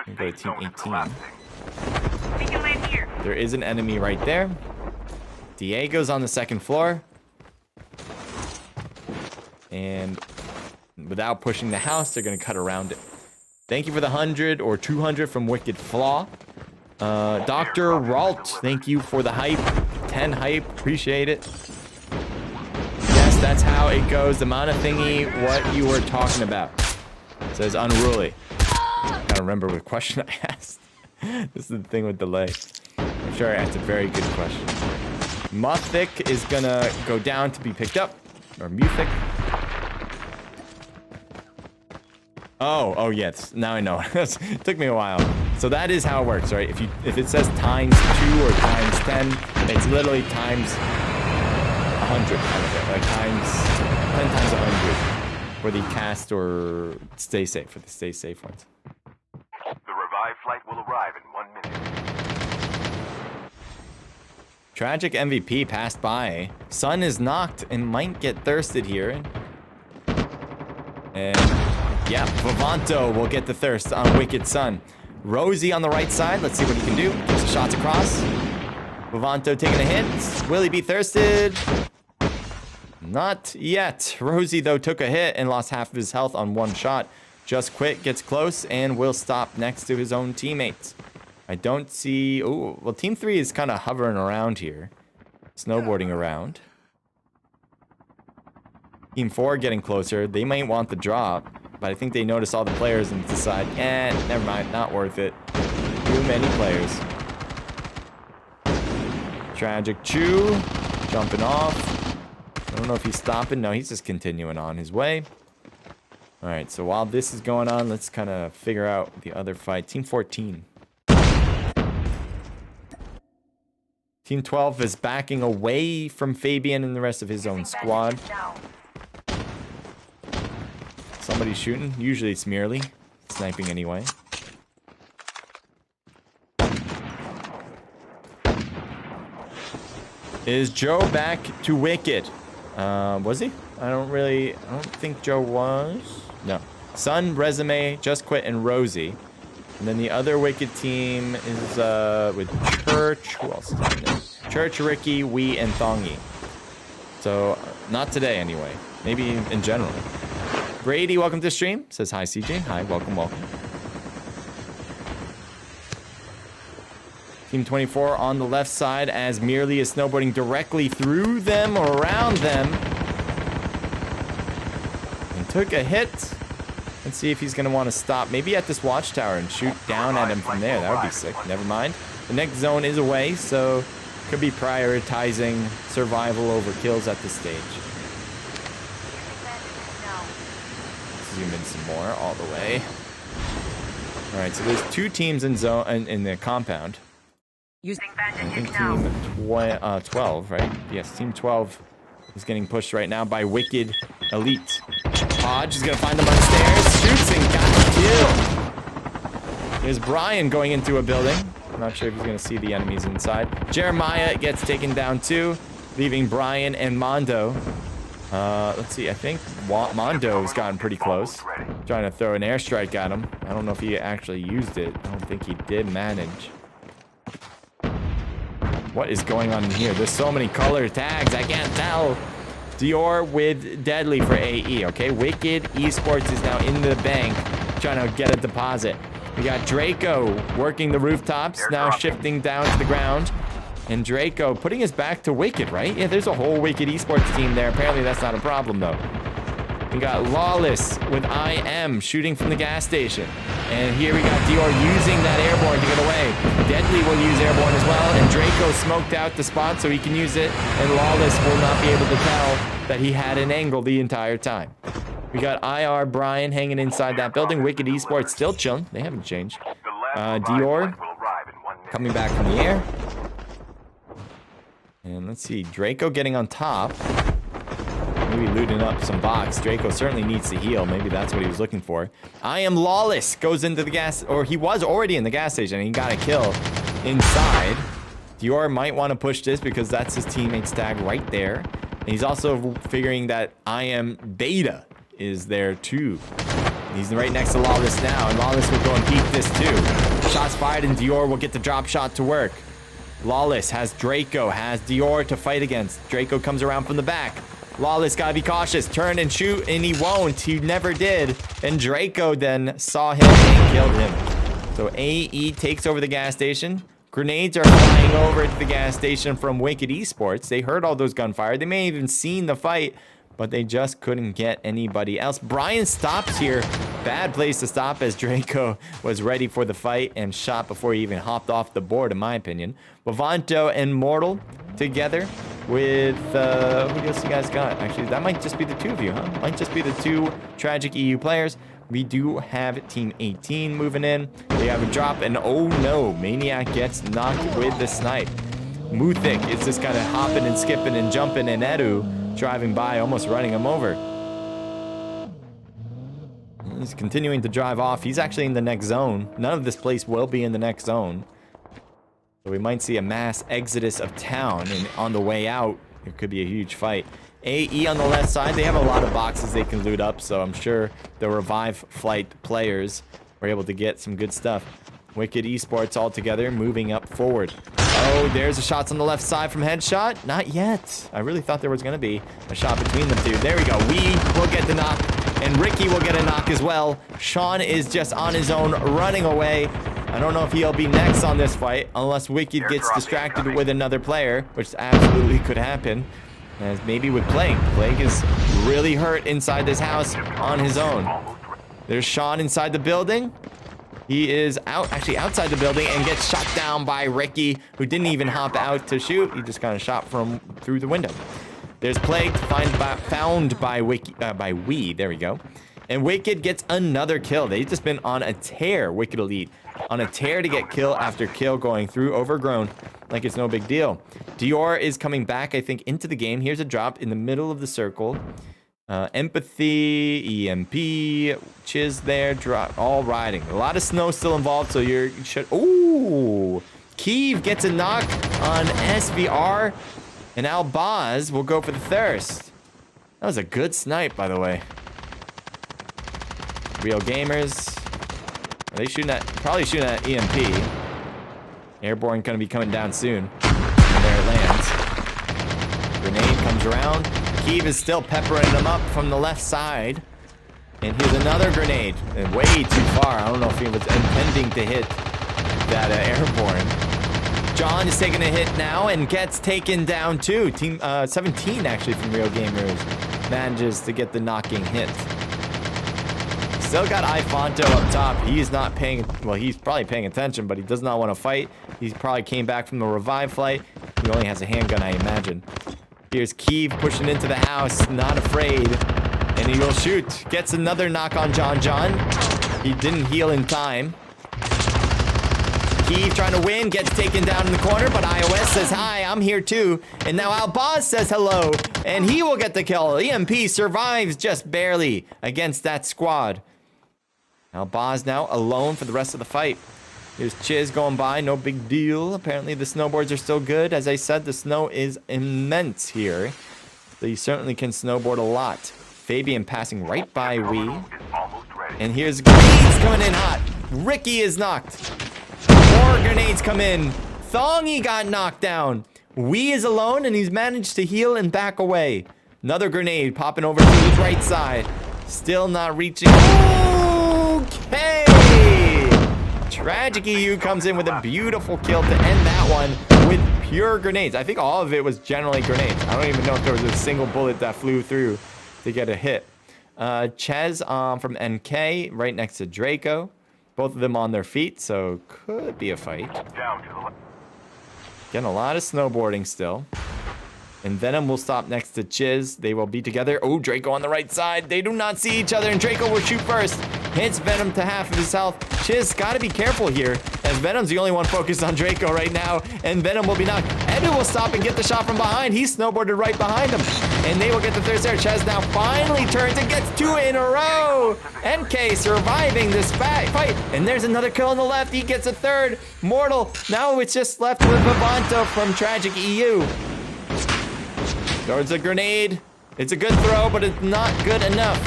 We'll go to Team 18. There is an enemy right there. Diego's on the 2nd floor. And without pushing the house, they're going to cut around it. Thank you for the 100 or 200 from Wicked Flaw. Dr. Ralt, thank you for the hype. 10 hype, appreciate it. Yes, that's how it goes. The mana thingy, what you were talking about. It says unruly. Gotta remember what question I asked. This is the thing with delay. I'm sure I asked a very good question. Muthic is gonna go down to be picked up. Or Muthic. Oh, yes. Now I know. It took me a while. So that is how it works, right? If it says times 2 or times 10, it's literally times 100 kind of thing. Like times 10 times 100 for the cast or stay safe, for the stay safe ones. The revived flight will arrive in 1 minute. Tragic MVP passed by. Sun is knocked and might get thirsted here. And yeah, Vivanto will get the thirst on Wicked Sun. Rosie on the right side. Let's see what he can do. Gets the shots across. Vivanto taking a hit. Will he be thirsted? Not yet. Rosie, though, took a hit and lost half of his health on one shot. Just Quit gets close and will stop next to his own teammates. I don't see... Oh, well, Team 3 is kind of hovering around here. Snowboarding around. Team 4 getting closer. They might want the drop, but I think they notice all the players and decide, never mind, not worth it. Too many players. Tragic Chew, jumping off. I don't know if he's stopping. No, he's just continuing on his way. All right, so while this is going on, let's kind of figure out the other fight. Team 14. Team 12 is backing away from Fabian and the rest of his own squad. Somebody's shooting. Usually it's Merely. Sniping anyway. Is Joe back to Wicked? Was he? I don't think Joe was. No. Sun, Resume, Just Quit, and Rosie. And then the other Wicked team is with Church. Who else is on there? Church, Ricky, Wee, and Thongy. So, not today anyway. Maybe in general. Brady, welcome to the stream. Says hi, CJ. Hi, welcome, welcome. Team 24 on the left side as Merely is snowboarding directly through them or around them. And took a hit. Let's see if he's going to want to stop. Maybe at this watchtower and shoot down at him from there. That would be sick. Never mind. The next zone is away, so could be prioritizing survival over kills at this stage. Zoom in some more all the way. All right, so there's two teams in the compound. I think team 12, right? Yes, team 12 is getting pushed right now by Wicked Elite. Hodge is gonna find them on the stairs, shoots and got the kill. There's Brian going into a building. I'm not sure if he's gonna see the enemies inside. Jeremiah gets taken down too, leaving Brian and Mondo. Let's see, I think Mondo's gotten pretty close. Trying to throw an airstrike at him. I don't know if he actually used it. I don't think he did manage. What is going on in here? There's so many color tags, I can't tell. Dior with Deadly for AE, okay? Wicked Esports is now in the bank, trying to get a deposit. We got Draco working the rooftops, now shifting down to the ground. And Draco putting his back to Wicked, right? Yeah, there's a whole Wicked Esports team there. Apparently that's not a problem, though. We got Lawless with IM shooting from the gas station. And here we got Dior using that airborne to get away. Deadly will use airborne as well. And Draco smoked out the spot so he can use it. And Lawless will not be able to tell that he had an angle the entire time. We got IR Brian hanging inside that building. Wicked Esports still chilling. They haven't changed. Dior coming back from the air. And let's see. Draco getting on top. Maybe looting up some box. Draco certainly needs to heal. Maybe that's what he was looking for. I Am Lawless goes into the gas, or he was already in the gas station and he got a kill inside. Dior might want to push this because that's his teammate's tag right there. And he's also figuring that I Am Beta is there too. He's right next to Lawless now, and Lawless will go and peek this too. Shots fired and Dior will get the drop shot to work. Lawless has Draco, has Dior to fight against. Draco comes around from the back. Lawless gotta be cautious. Turn and shoot, and he won't. He never did. And Draco then saw him and killed him. So AE takes over the gas station. Grenades are flying over to the gas station from Wicked Esports. They heard all those gunfire. They may have even seen the fight, but they just couldn't get anybody else. Brian stops here. Bad place to stop as Draco was ready for the fight and shot before he even hopped off the board, in my opinion. Vivanto and Mortal together with, who else you guys got? Actually, that might just be the two of you, huh? Might just be the two Tragic EU players. We do have Team 18 moving in. They have a drop, and oh no, Maniac gets knocked with the snipe. Muthic is just kind of hopping and skipping and jumping, and Edu driving by, almost running him over. He's continuing to drive off. He's actually in the next zone. None of this place will be in the next zone. So we might see a mass exodus of town, and on the way out, it could be a huge fight. AE on the left side, they have a lot of boxes they can loot up, so I'm sure the Revive Flight players were able to get some good stuff. Wicked Esports all together, moving up forward. Oh, there's the shots on the left side from Headshot. Not yet. I really thought there was going to be a shot between them two. There we go. We will get the knock, and Ricky will get a knock as well. Sean is just on his own, running away. I don't know if he'll be next on this fight, unless Wicked gets distracted with another player, which absolutely could happen. As maybe with Plague. Plague is really hurt inside this house on his own. There's Sean inside the building. He is actually outside the building and gets shot down by Ricky, who didn't even hop out to shoot. He just kind of shot from through the window. There's Plague, found by Wee. There we go. And Wicked gets another kill. They've just been on a tear, Wicked Elite. On a tear to get kill after kill, going through Overgrown like it's no big deal. Dior is coming back, I think, into the game. Here's a drop in the middle of the circle. Empathy, EMP, Chiz there, drop, all riding. A lot of snow still involved, so you should... Ooh! Keeve gets a knock on SVR, and Albaz will go for the Thirst. That was a good snipe, by the way. Real Gamers. Are they shooting at... Probably shooting at EMP. Airborne gonna be coming down soon. And there it lands. Grenade comes around. Keeve is still peppering them up from the left side. And here's another grenade. And way too far. I don't know if he was intending to hit that Airborne. John is taking a hit now and gets taken down too. Team 17 actually from Real Gamers manages to get the knocking hit. Still got Ifonto up top. He's not paying... Well, he's probably paying attention, but he does not want to fight. He probably came back from the revive flight. He only has a handgun, I imagine. Here's Keeve pushing into the house, not afraid. And he will shoot. Gets another knock on John. He didn't heal in time. Keeve trying to win, gets taken down in the corner, but iOS says, hi, I'm here too. And now Albaz says hello, and he will get the kill. EMP survives just barely against that squad. Albaz now alone for the rest of the fight. Here's Chiz going by, no big deal. Apparently the snowboards are still good. As I said, the snow is immense here. So you certainly can snowboard a lot. Fabian passing right by Wee. And here's grenades coming in hot. Ricky is knocked. More grenades come in. Thongy got knocked down. Wee is alone and he's managed to heal and back away. Another grenade popping over to his right side. Still not reaching. Okay. Tragic EU comes in with a beautiful kill to end that one with pure grenades. I think all of it was generally grenades. I don't even know if there was a single bullet that flew through to get a hit. Ches from NK right next to Draco. Both of them on their feet, so could be a fight. Getting a lot of snowboarding still. And Venom will stop next to Chiz. They will be together. Oh, Draco on the right side. They do not see each other, and Draco will shoot first. Hits Venom to half of his health. Chiz got to be careful here, as Venom's the only one focused on Draco right now, and Venom will be knocked. Edu will stop and get the shot from behind. He's snowboarded right behind him, and they will get the third there. Chiz now finally turns and gets 2 in a row. NK surviving this fight, and there's another kill on the left. He gets a third. Mortal. Now it's just left with Vivanto from Tragic EU. Throws a grenade. It's a good throw, but it's not good enough.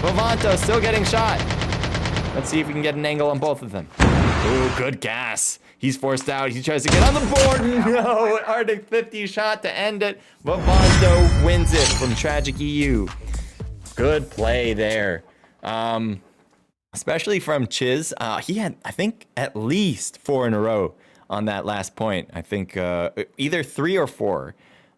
Vivanto still getting shot. Let's see if we can get an angle on both of them. Ooh, good gas. He's forced out. He tries to get on the board. No, Arctic 50 shot to end it. Vivanto wins it from Tragic EU. Good play there. Especially from Chiz. He had, I think, at least 4 in a row on that last point. I think either 3 or 4.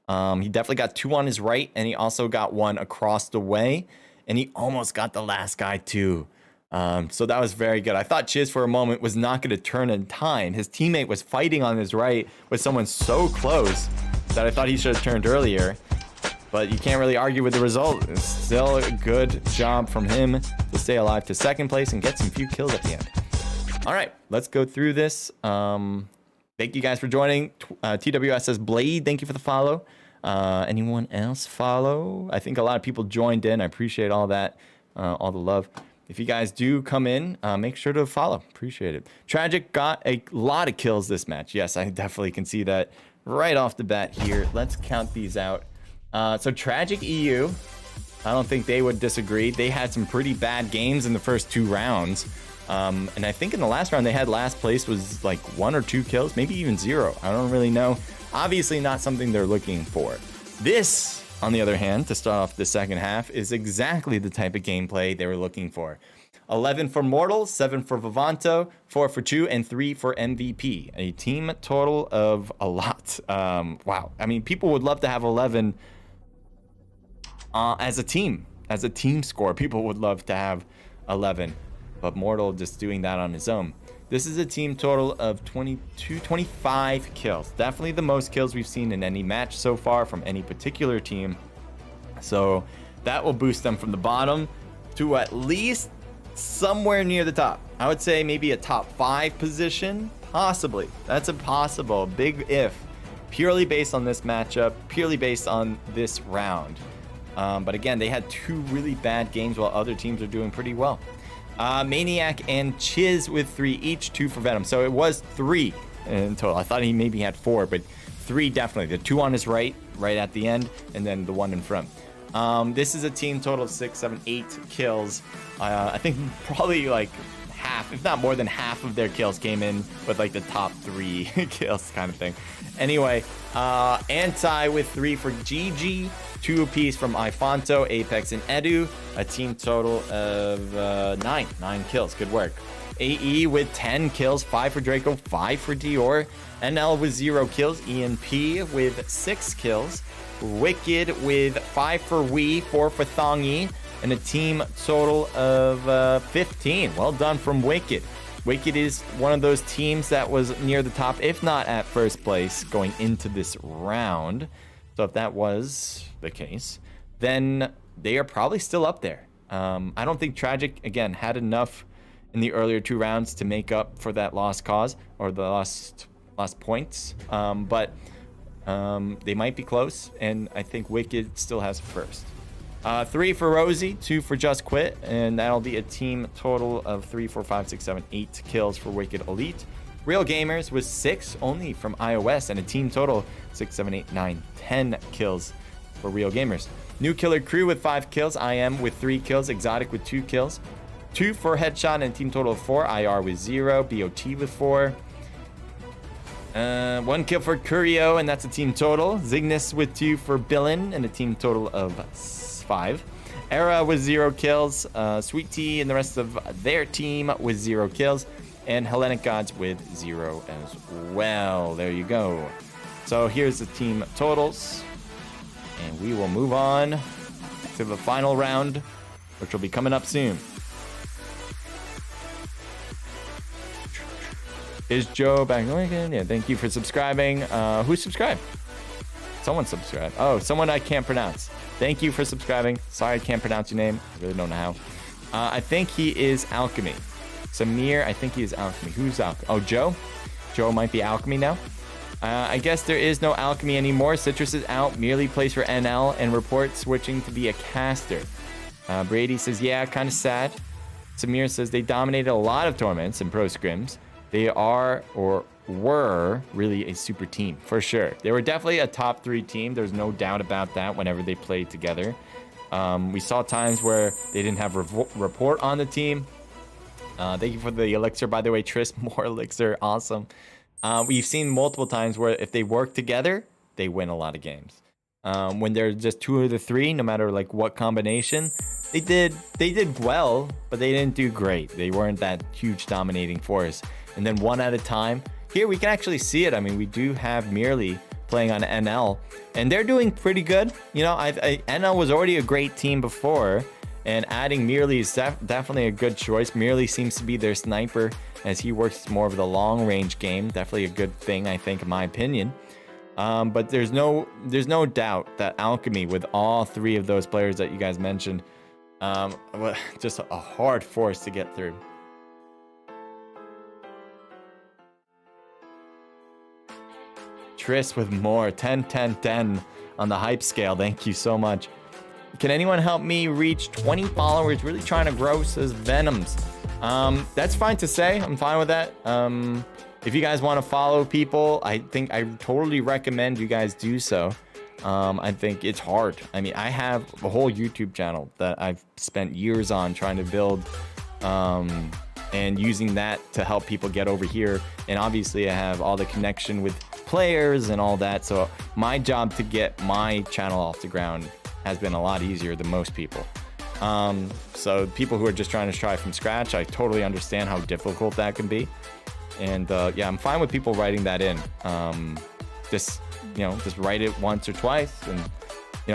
He definitely got 2 on his right, and he also got 1 across the way, and he almost got the last guy too. So that was very good. I thought Chiz for a moment was not going to turn in time. His teammate was fighting on his right with someone so close that I thought he should have turned earlier. But you can't really argue with the result. It's still a good job from him to stay alive to second place and get some few kills at the end. All right, let's go through this. Thank you guys for joining. TWS says Blade, thank you for the follow. Anyone else follow? I think a lot of people joined in. I appreciate all that, all the love. If you guys do come in, make sure to follow. Appreciate it. Tragic got a lot of kills this match. Yes, I definitely can see that right off the bat here. Let's count these out. So Tragic EU, I don't think they would disagree. They had some pretty bad games in the first 2 rounds. And I think in the last round they had last place was like 1 or 2 kills, maybe even 0. I don't really know. Obviously not something they're looking for. This, on the other hand, to start off the second half, is exactly the type of gameplay they were looking for. 11 for Mortal, 7 for Vivanto, 4 for Chu, and 3 for MVP. A team total of a lot. Wow. I mean, people would love to have 11 as a team score. People would love to have 11, but Mortal just doing that on his own. This is a team total of 25 kills. Definitely the most kills we've seen in any match so far from any particular team. So that will boost them from the bottom to at least somewhere near the top. I would say maybe a top 5 position, possibly. That's a possible big if, purely based on this matchup, purely based on this round. But again, they had 2 really bad games while other teams are doing pretty well. Maniac and Chiz with 3 each, 2 for Venom. So it was 3 in total. I thought he maybe had 4, but 3 definitely. The 2 on his right at the end, and then the 1 in front. This is a team total of 6, 7, 8 kills. I think probably like half, if not more than half of their kills came in with like the top 3 kills kind of thing. Anyway, Anti with 3 for GG, 2 apiece from Ifonto, Apex, and Edu. A team total of 9 kills. Good work. AE with 10 kills, 5 for Draco, 5 for Dior. NL with 0 kills. ENP with 6 kills. Wicked with 5 for Wee, 4 for Thongy, and a team total of 15. Well done from Wicked. Wicked is one of those teams that was near the top, if not at first place, going into this round. So if that was the case, then they are probably still up there. I don't think Tragic, again, had enough in the earlier 2 rounds to make up for that lost cause or the lost points. But they might be close, and I think Wicked still has first. 3 for Rosie, 2 for Just Quit, and that'll be a team total of 3, 4, 5, 6, 7, 8 kills for Wicked Elite. Real Gamers was 6 only from iOS, and a team total 6, 7, 8, 9, 10 kills for Real Gamers. New Killer Crew with 5 kills, IM with 3 kills, Exotic with 2 kills, 2 for Headshot, and a team total of 4, IR with 0, BOT with 4. 1 kill for Curio, and that's a team total. Zygnus with 2 for Billin, and a team total of 5. Era with 0 kills. Sweet Tea and the rest of their team with 0 kills. And Hellenic Gods with 0 as well. There you go. So here's the team totals. And we will move on to the final round, which will be coming up soon. Is Joe back again? Yeah, thank you for subscribing. Who subscribed? Someone subscribed. Oh, someone I can't pronounce. Thank you for subscribing. Sorry I can't pronounce your name. I really don't know how. I think he is Alchemy. Samir, I think he is Alchemy. Who's Alchemy? Oh, Joe? Joe might be Alchemy now. I guess there is no Alchemy anymore. Citrus is out. Merely plays for NL and reports switching to be a caster. Brady says, yeah, kind of sad. Samir says they dominated a lot of tournaments and pro scrims. They are or were really a super team for sure. They were definitely a top 3 team. There's no doubt about that whenever they played together. We saw times where they didn't have report on the team. Thank you for the elixir, by the way, Tris. More elixir. Awesome. We've seen multiple times where if they work together, they win a lot of games. When they're just 2 of the 3, no matter like what combination, they did well, but they didn't do great. They weren't that huge dominating force. And then one at a time. Here we can actually see it. I mean, we do have Merely playing on NL, and they're doing pretty good. You know, NL was already a great team before, and adding Merely is definitely a good choice. Merely seems to be their sniper as he works more of the long range game. Definitely a good thing, I think, in my opinion. But there's no doubt that Alchemy, with all 3 of those players that you guys mentioned, just a hard force to get through. Tris with more 10 10 10 on the hype scale. Thank you so much. Can anyone help me reach 20 followers? Really trying to grow, says Venoms. That's fine to say. I'm fine with that. If you guys want to follow people, I think I totally recommend you guys do so. I think it's hard. I mean, I have a whole YouTube channel that I've spent years on trying to build and using that to help people get over here. And obviously I have all the connection with players and all that, so my job to get my channel off the ground has been a lot easier than most people. So people who are just trying to try from scratch, I totally understand how difficult that can be. And yeah, I'm fine with people writing that in. Just write it once or twice, and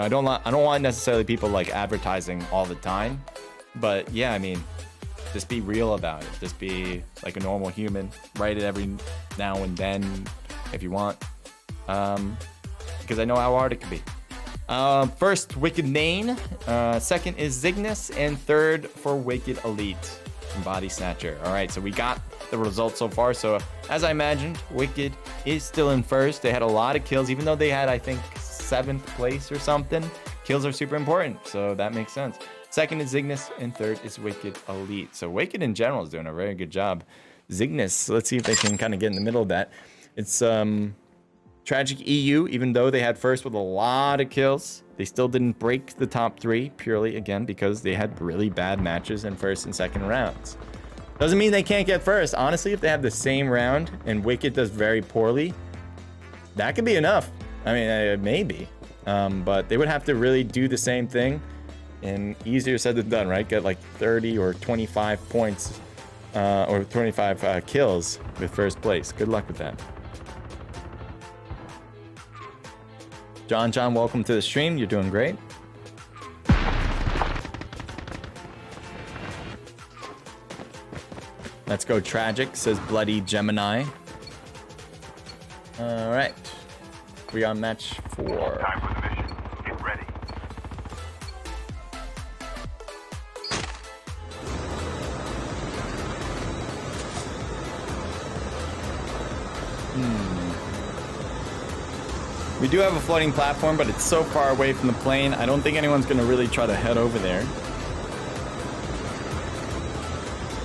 I don't want necessarily people like advertising all the time. But yeah, I mean, just be real about it. Just be like a normal human. Write it every now and then if you want, because I know how hard it can be. First, Wicked Main. Second is Cygnus, and third for Wicked Elite and Body Snatcher. All right, so we got the results so far. So as I imagined, Wicked is still in first. They had a lot of kills, even though they had, I think, 7th place or something. Kills are super important, so that makes sense. Second is Cygnus, and third is Wicked Elite. So Wicked in general is doing a very good job. Cygnus, let's see if they can kind of get in the middle of that. It's Tragic EU, even though they had first with a lot of kills, they still didn't break the top 3, purely, again, because they had really bad matches in first and second rounds. Doesn't mean they can't get first. Honestly, if they have the same round and Wicked does very poorly, that could be enough. I mean, maybe. But they would have to really do the same thing, and easier said than done, right? Get like 30 or 25 points or 25 kills with first place. Good luck with that. John, welcome to the stream. You're doing great. Let's go Tragic, says Bloody Gemini. All right. We on match 4. Time for the mission. Get ready. We do have a floating platform, but it's so far away from the plane, I don't think anyone's going to really try to head over there.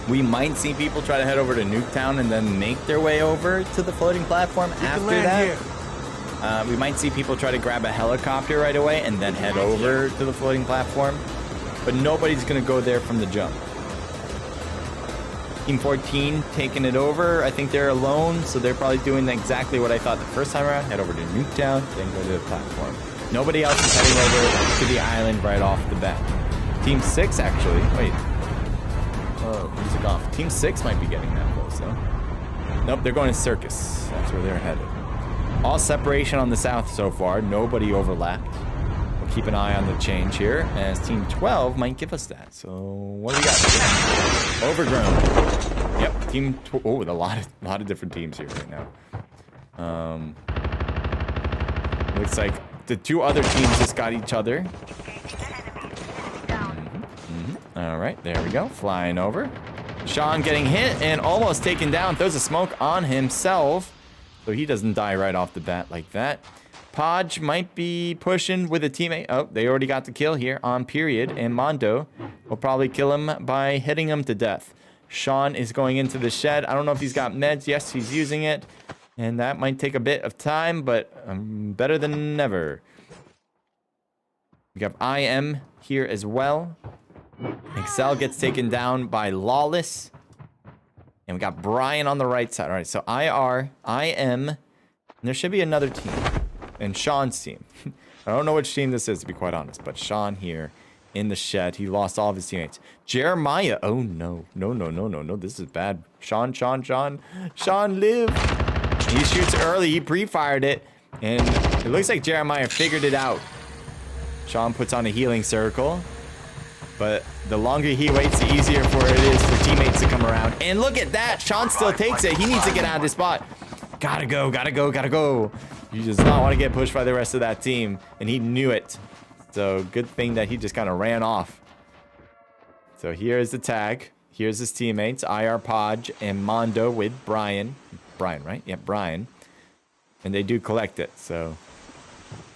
We might see people try to head over to Nuketown and then make their way over to the floating platform after that. We might see people try to grab a helicopter right away and then head over to the floating platform. But nobody's going to go there from the jump. Team 14 taking it over. I think they're alone, so they're probably doing exactly what I thought the first time around. Head over to Nuketown, then go to the platform. Nobody else is heading over to the island right off the bat. Team 6, actually. Wait. Oh, music off. Team 6 might be getting that close, though. Nope, they're going to Circus. That's where they're headed. All separation on the south so far. Nobody overlapped. We'll keep an eye on the change here, as Team 12 might give us that. So, what do we got? Overgrown. Yep, Team... Oh, a lot of different teams here right now. Looks like the 2 other teams just got each other. All right, there we go. Flying over. Sean getting hit and almost taken down. Throws a smoke on himself, so he doesn't die right off the bat like that. Podge might be pushing with a teammate. Oh, they already got the kill here on Period, and Mondo will probably kill him by hitting him to death. Sean is going into the shed. I don't know if he's got meds. Yes, he's using it, and that might take a bit of time, but better than never. We got IM here as well. Excel gets taken down by Lawless. And we got Brian on the right side. All right, so IR, IM, and there should be another team. And Sean's team. I don't know which team this is, to be quite honest, but Sean here in the shed. He lost all of his teammates. Jeremiah. Oh, no. No. This is bad. Sean, live. He shoots early. He pre-fired it. And it looks like Jeremiah figured it out. Sean puts on a healing circle. But the longer he waits, the easier for it is for teammates to come around. And look at that. Sean still takes it. He needs to get out of this spot. Gotta go. You just not want to get pushed by the rest of that team. And he knew it. So good thing that he just kind of ran off. So here's the tag. Here's his teammates. IR Podge and Mondo with Brian. Brian, right? Yeah, Brian. And they do collect it. So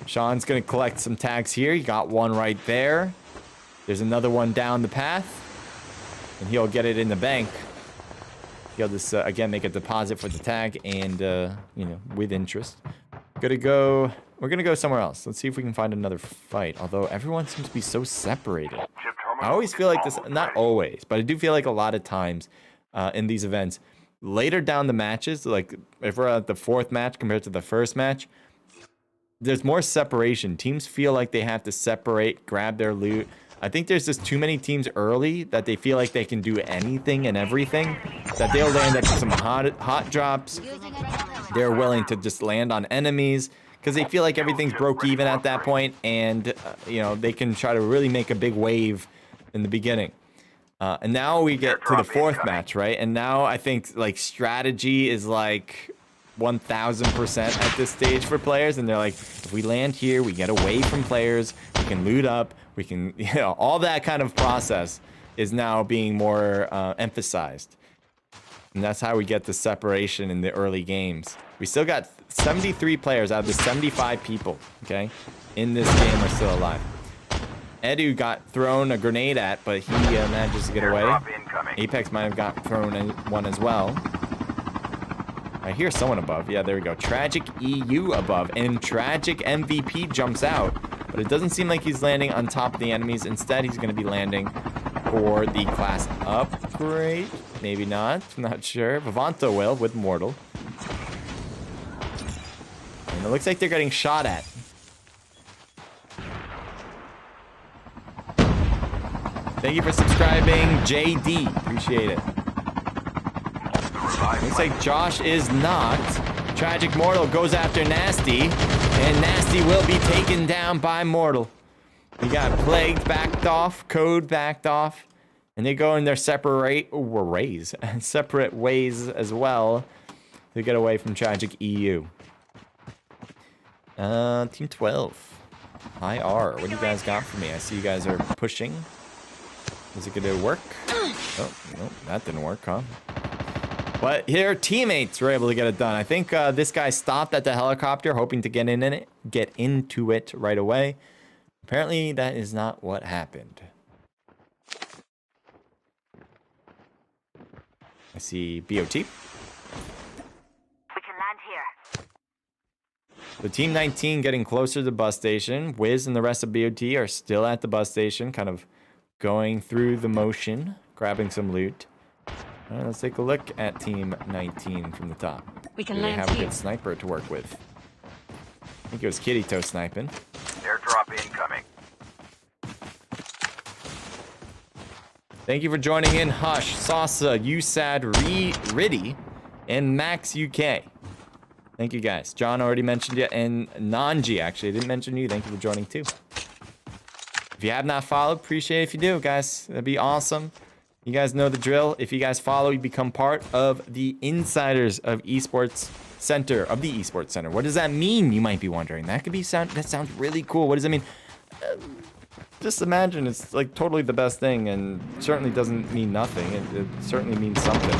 Sean's going to collect some tags here. He got one right there. There's another one down the path, and he'll get it in the bank. He'll just, again, make a deposit for the tag and, with interest. We're going to go somewhere else. Let's see if we can find another fight, although everyone seems to be so separated. I always feel like this, not always, but I do feel like a lot of times in these events. Later down the matches, like if we're at the 4th match compared to the 1st match, there's more separation. Teams feel like they have to separate, grab their loot. I think there's just too many teams early that they feel like they can do anything and everything, that they'll land up some hot drops. They're willing to just land on enemies because they feel like everything's broke even at that point, and you know, they can try to really make a big wave in the beginning. And now we get to the 4th match, right? And now I think like strategy is like 1000% at this stage for players, and they're like, if we land here, we get away from players, we can loot up, we can, you know, all that kind of process is now being more emphasized. And that's how we get the separation in the early games. We still got 73 players out of the 75 people, okay, in this game are still alive. Edu got thrown a grenade at, but he manages to get away. Apex might have got thrown one as well. I hear someone above. Yeah, there we go. Tragic EU above. And Tragic MVP jumps out. But it doesn't seem like he's landing on top of the enemies. Instead, he's going to be landing for the class upgrade. Maybe not. I'm not sure. Vivanto will with Mortal. And it looks like they're getting shot at. Thank you for subscribing, JD. Appreciate it. Looks like Josh is knocked. Tragic Mortal goes after Nasty, and Nasty will be taken down by Mortal. We got Plagued backed off, Code backed off, and they go in their separate ways as well to get away from Tragic EU. Team 12. Hi R, what do you guys got for me? I see you guys are pushing. Is it gonna work? Oh, no, that didn't work, huh? But their teammates were able to get it done. I think this guy stopped at the helicopter, hoping to get into it right away. Apparently, that is not what happened. I see BOT. We can land here. The Team 19 getting closer to the bus station. Wiz and the rest of BOT are still at the bus station, kind of going through the motion, grabbing some loot. All right, let's take a look at Team 19 from the top. We can Do they land have a here. good sniper to work with? I think it was Kitty Toe sniping. Airdrop incoming. Thank you for joining in, Hush, Sasa, USAD, Riddy, and Max UK. Thank you guys. John already mentioned you, and Nanji actually. I didn't mention you. Thank you for joining too. If you have not followed, appreciate it if you do, guys. That'd be awesome. You guys know the drill. If you guys follow, you become part of the insiders of Esports Center, of the Esports Center. What does that mean, you might be wondering? That sounds really cool. What does it mean? Just imagine it's like totally the best thing, and certainly doesn't mean nothing. It certainly means something.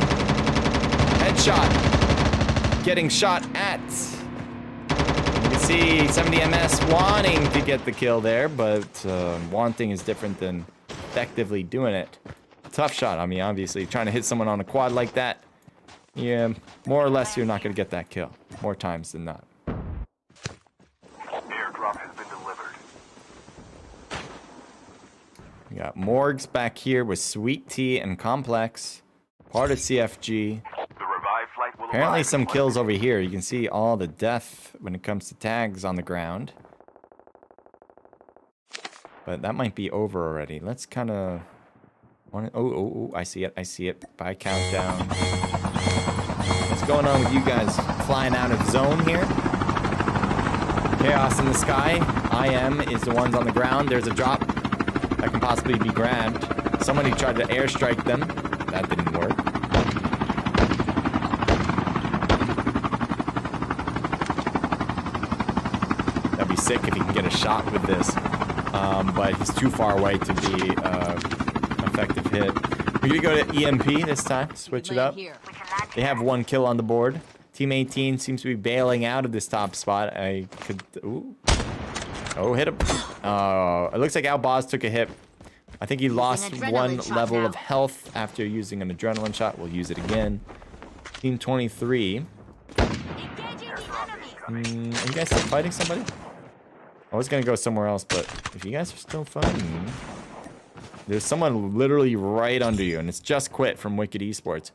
Headshot. Getting shot at. You can see 70MS wanting to get the kill there, but wanting is different than effectively doing it. Tough shot. I mean, obviously, trying to hit someone on a quad like that, yeah, more or less, you're not going to get that kill. More times than not. Airdrop has been delivered. We got Morgs back here with Sweet Tea and Complex, part of CFG. The revived flight will Apparently arrive some in 1 kills minute. over here. You can see all the death when it comes to tags on the ground. But that might be over already. Let's kind of... Oh, I see it. I see it. By countdown. What's going on with you guys flying out of zone here? Chaos in the sky. IM is the ones on the ground. There's a drop that can possibly be grabbed. Somebody tried to airstrike them. That didn't work. That'd be sick if he can get a shot with this. But he's too far away to be effective hit. We're gonna go to EMP this time. Switch it up. They have 1 kill on the board. Team 18 seems to be bailing out of this top spot. I could... Ooh. Oh, hit him. It looks like Alboz took a hit. I think he lost 1 level of health after using an adrenaline shot. We'll use it again. Team 23. Are you guys still fighting somebody? I was gonna go somewhere else, but if you guys are still fighting... There's someone literally right under you, and it's just quit from Wicked Esports.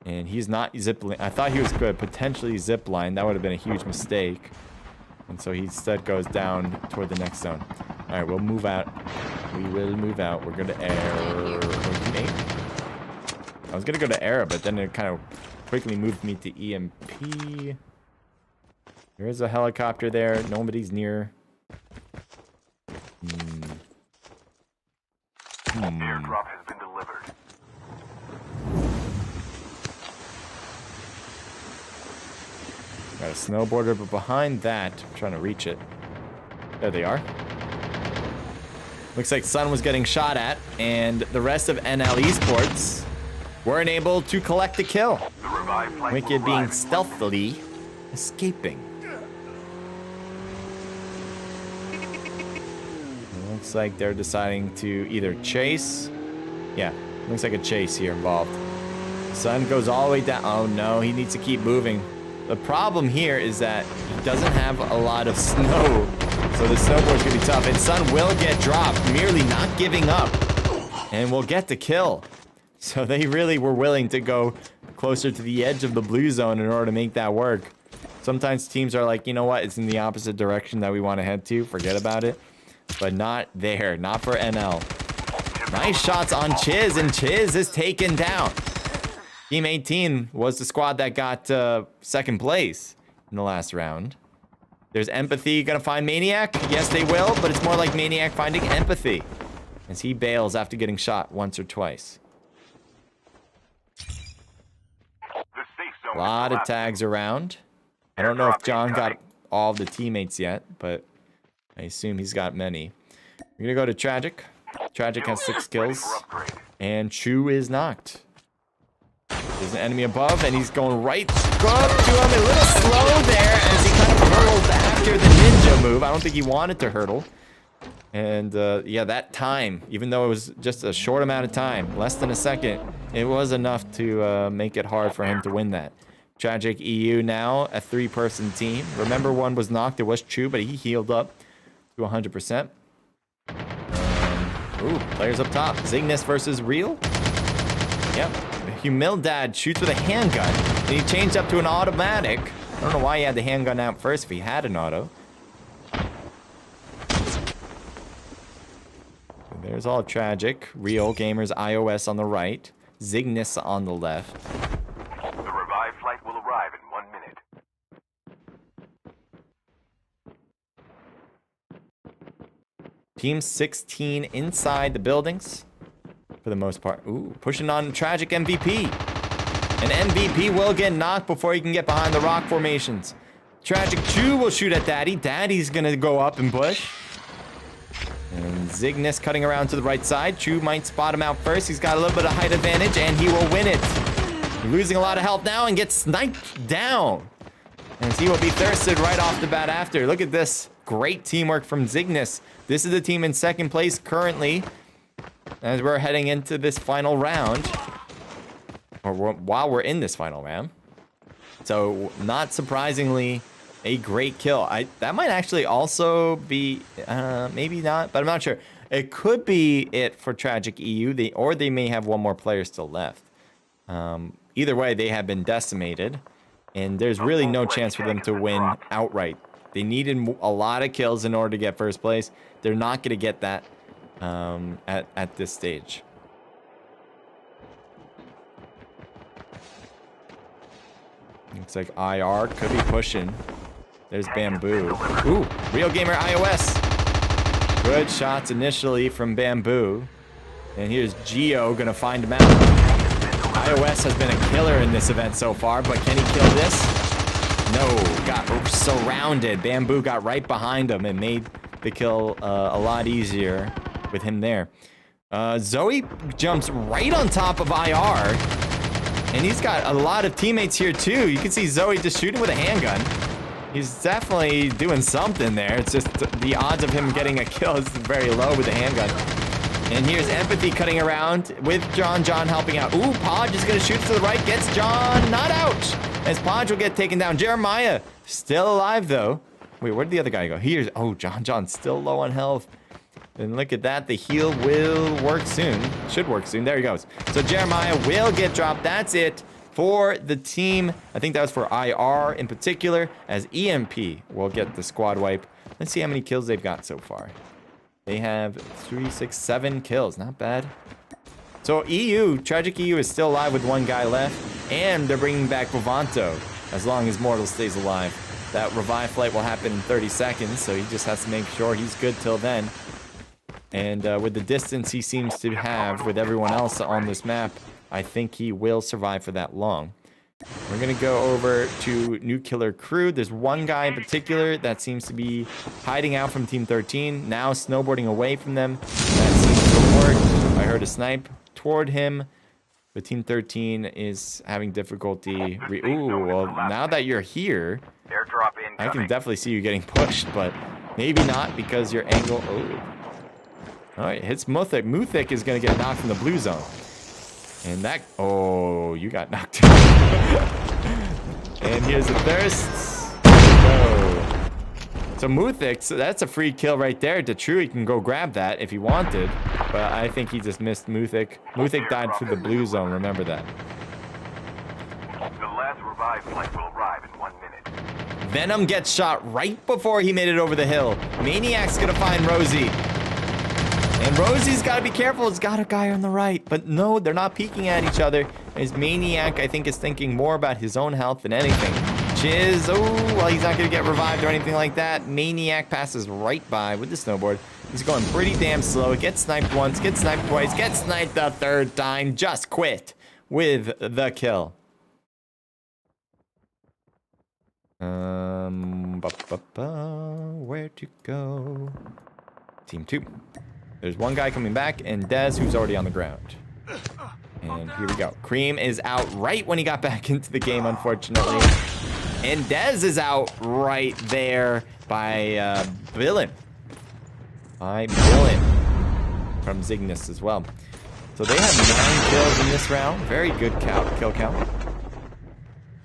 And he's not zipline. I thought he was good, potentially zipline. That would have been a huge mistake. And so he instead goes down toward the next zone. All right, we'll move out. We will move out. We're going to air. I was going to go to air, but then it kind of quickly moved me to EMP. There is a helicopter there. Nobody's near. Airdrop has been delivered. Got a snowboarder, but behind that, I'm trying to reach it. There they are. Looks like Sun was getting shot at, and the rest of NL Esports weren't able to collect the kill. The revived flight Wicked will being arrive in 1 minute. stealthily escaping. It looks like they're deciding to either chase. Yeah, looks like a chase here involved. Sun goes all the way down. Oh no, he needs to keep moving. The problem here is that he doesn't have a lot of snow, so the snowboard's gonna be tough. And Sun will get dropped, merely not giving up, and will get the kill. So they really were willing to go closer to the edge of the blue zone in order to make that work. Sometimes teams are like, you know what, it's in the opposite direction that we want to head to, forget about it. But not there, not for NL. Nice shots on Chiz, and Chiz is taken down. Team 18 was the squad that got second place in the last round. There's Empathy gonna find Maniac? Yes, they will, but it's more like Maniac finding Empathy, as he bails after getting shot once or twice. The safe zone A lot is of collapsing. tags around. I don't know if John got all of the teammates yet, but I assume he's got many. We're gonna go to Tragic. Tragic has 6 kills, and Chu is knocked. There's an enemy above, and he's going right up to him. A little slow there as he kind of hurtled after the ninja move. I don't think he wanted to hurtle. And yeah, that time, even though it was just a short amount of time, less than a second, it was enough to make it hard for him to win that. Tragic EU now, a 3-person team. Remember, one was knocked. It was Chu, but he healed up to 100%. Ooh, players up top. Zygnus versus Real. Yep. Humildad shoots with a handgun. And he changed up to an automatic. I don't know why he had the handgun out first if he had an auto. So there's all Tragic. Real Gamers iOS on the right. Zygnus on the left. The revived flight will arrive in 1 minute. Team 16 inside the buildings for the most part. Ooh, pushing on Tragic MVP. And MVP will get knocked before he can get behind the rock formations. Tragic Chu will shoot at Daddy. Daddy's gonna go up and push. And Zygnus cutting around to the right side. Chu might spot him out first. He's got a little bit of height advantage, and he will win it. Losing a lot of health now and gets sniped down. And he will be thirsted right off the bat after. Look at this. Great teamwork from Zygnus. This is the team in second place currently as we're heading into this final round. Or while we're in this final round. So, not surprisingly, a great kill. That might actually also be, maybe not, but I'm not sure. It could be it for Tragic EU, or they may have one more player still left. Either way, they have been decimated, and there's really no chance for them to win outright. They needed a lot of kills in order to get first place. They're not going to get that at this stage. Looks like IR could be pushing. There's Bamboo. Ooh, Real Gamer iOS. Good shots initially from Bamboo. And here's Geo gonna find him out. iOS has been a killer in this event so far, but can he kill this? No, got surrounded. Bamboo got right behind him and made the kill a lot easier with him there. Zoe jumps right on top of IR. And he's got a lot of teammates here too. You can see Zoe just shooting with a handgun. He's definitely doing something there. It's just the odds of him getting a kill is very low with the handgun. And here's Empathy cutting around with John helping out. Ooh, Podge is gonna shoot to the right, gets John not out. As Podge will get taken down. Jeremiah still alive though. Wait, where did the other guy go? Here's, oh, John's still low on health. And look at that. The heal will work soon. Should work soon. There he goes. So Jeremiah will get dropped. That's it for the team. I think that was for IR in particular, as EMP will get the squad wipe. Let's see how many kills they've got so far. They have 3, 6, 7 kills. Not bad. So EU, Tragic EU is still alive with 1 guy left. And they're bringing back Vivanto as long as Mortal stays alive. That revive flight will happen in 30 seconds, so he just has to make sure he's good till then. And with the distance he seems to have with everyone else on this map, I think he will survive for that long. We're going to go over to Nuclear Crew. There's 1 guy in particular that seems to be hiding out from Team 13, now snowboarding away from them. That seems to work. I heard a snipe toward him. But Team 13 is having difficulty. Ooh, well, now that you're here, I can definitely see you getting pushed, but maybe not because your angle... Oh. All right, hits Muthic. Muthic is going to get knocked from the blue zone. And that... Oh, you got knocked out. And here's the thirst. No. So Muthic, so that's a free kill right there. Detrui can go grab that if he wanted. But I think he just missed Muthic. Muthic died through the blue zone, remember that. The last revive flight will arrive in 1 minute. Venom gets shot right before he made it over the hill. Maniac's gonna find Rosie. And Rosie's gotta be careful. It's got a guy on the right. But no, they're not peeking at each other. His Maniac, I think, is thinking more about his own health than anything. Chiz, oh, well, he's not gonna get revived or anything like that. Maniac passes right by with the snowboard. He's going pretty damn slow. Gets sniped once, gets sniped twice, gets sniped the 3rd time. Just quit with the kill. Where to go? Team 2. There's 1 guy coming back, and Dez, who's already on the ground. And here we go. Cream is out right when he got back into the game, unfortunately. And Dez is out right there by Villain. By Villain from Zygnus as well. So they have 9 kills in this round. Very good kill count.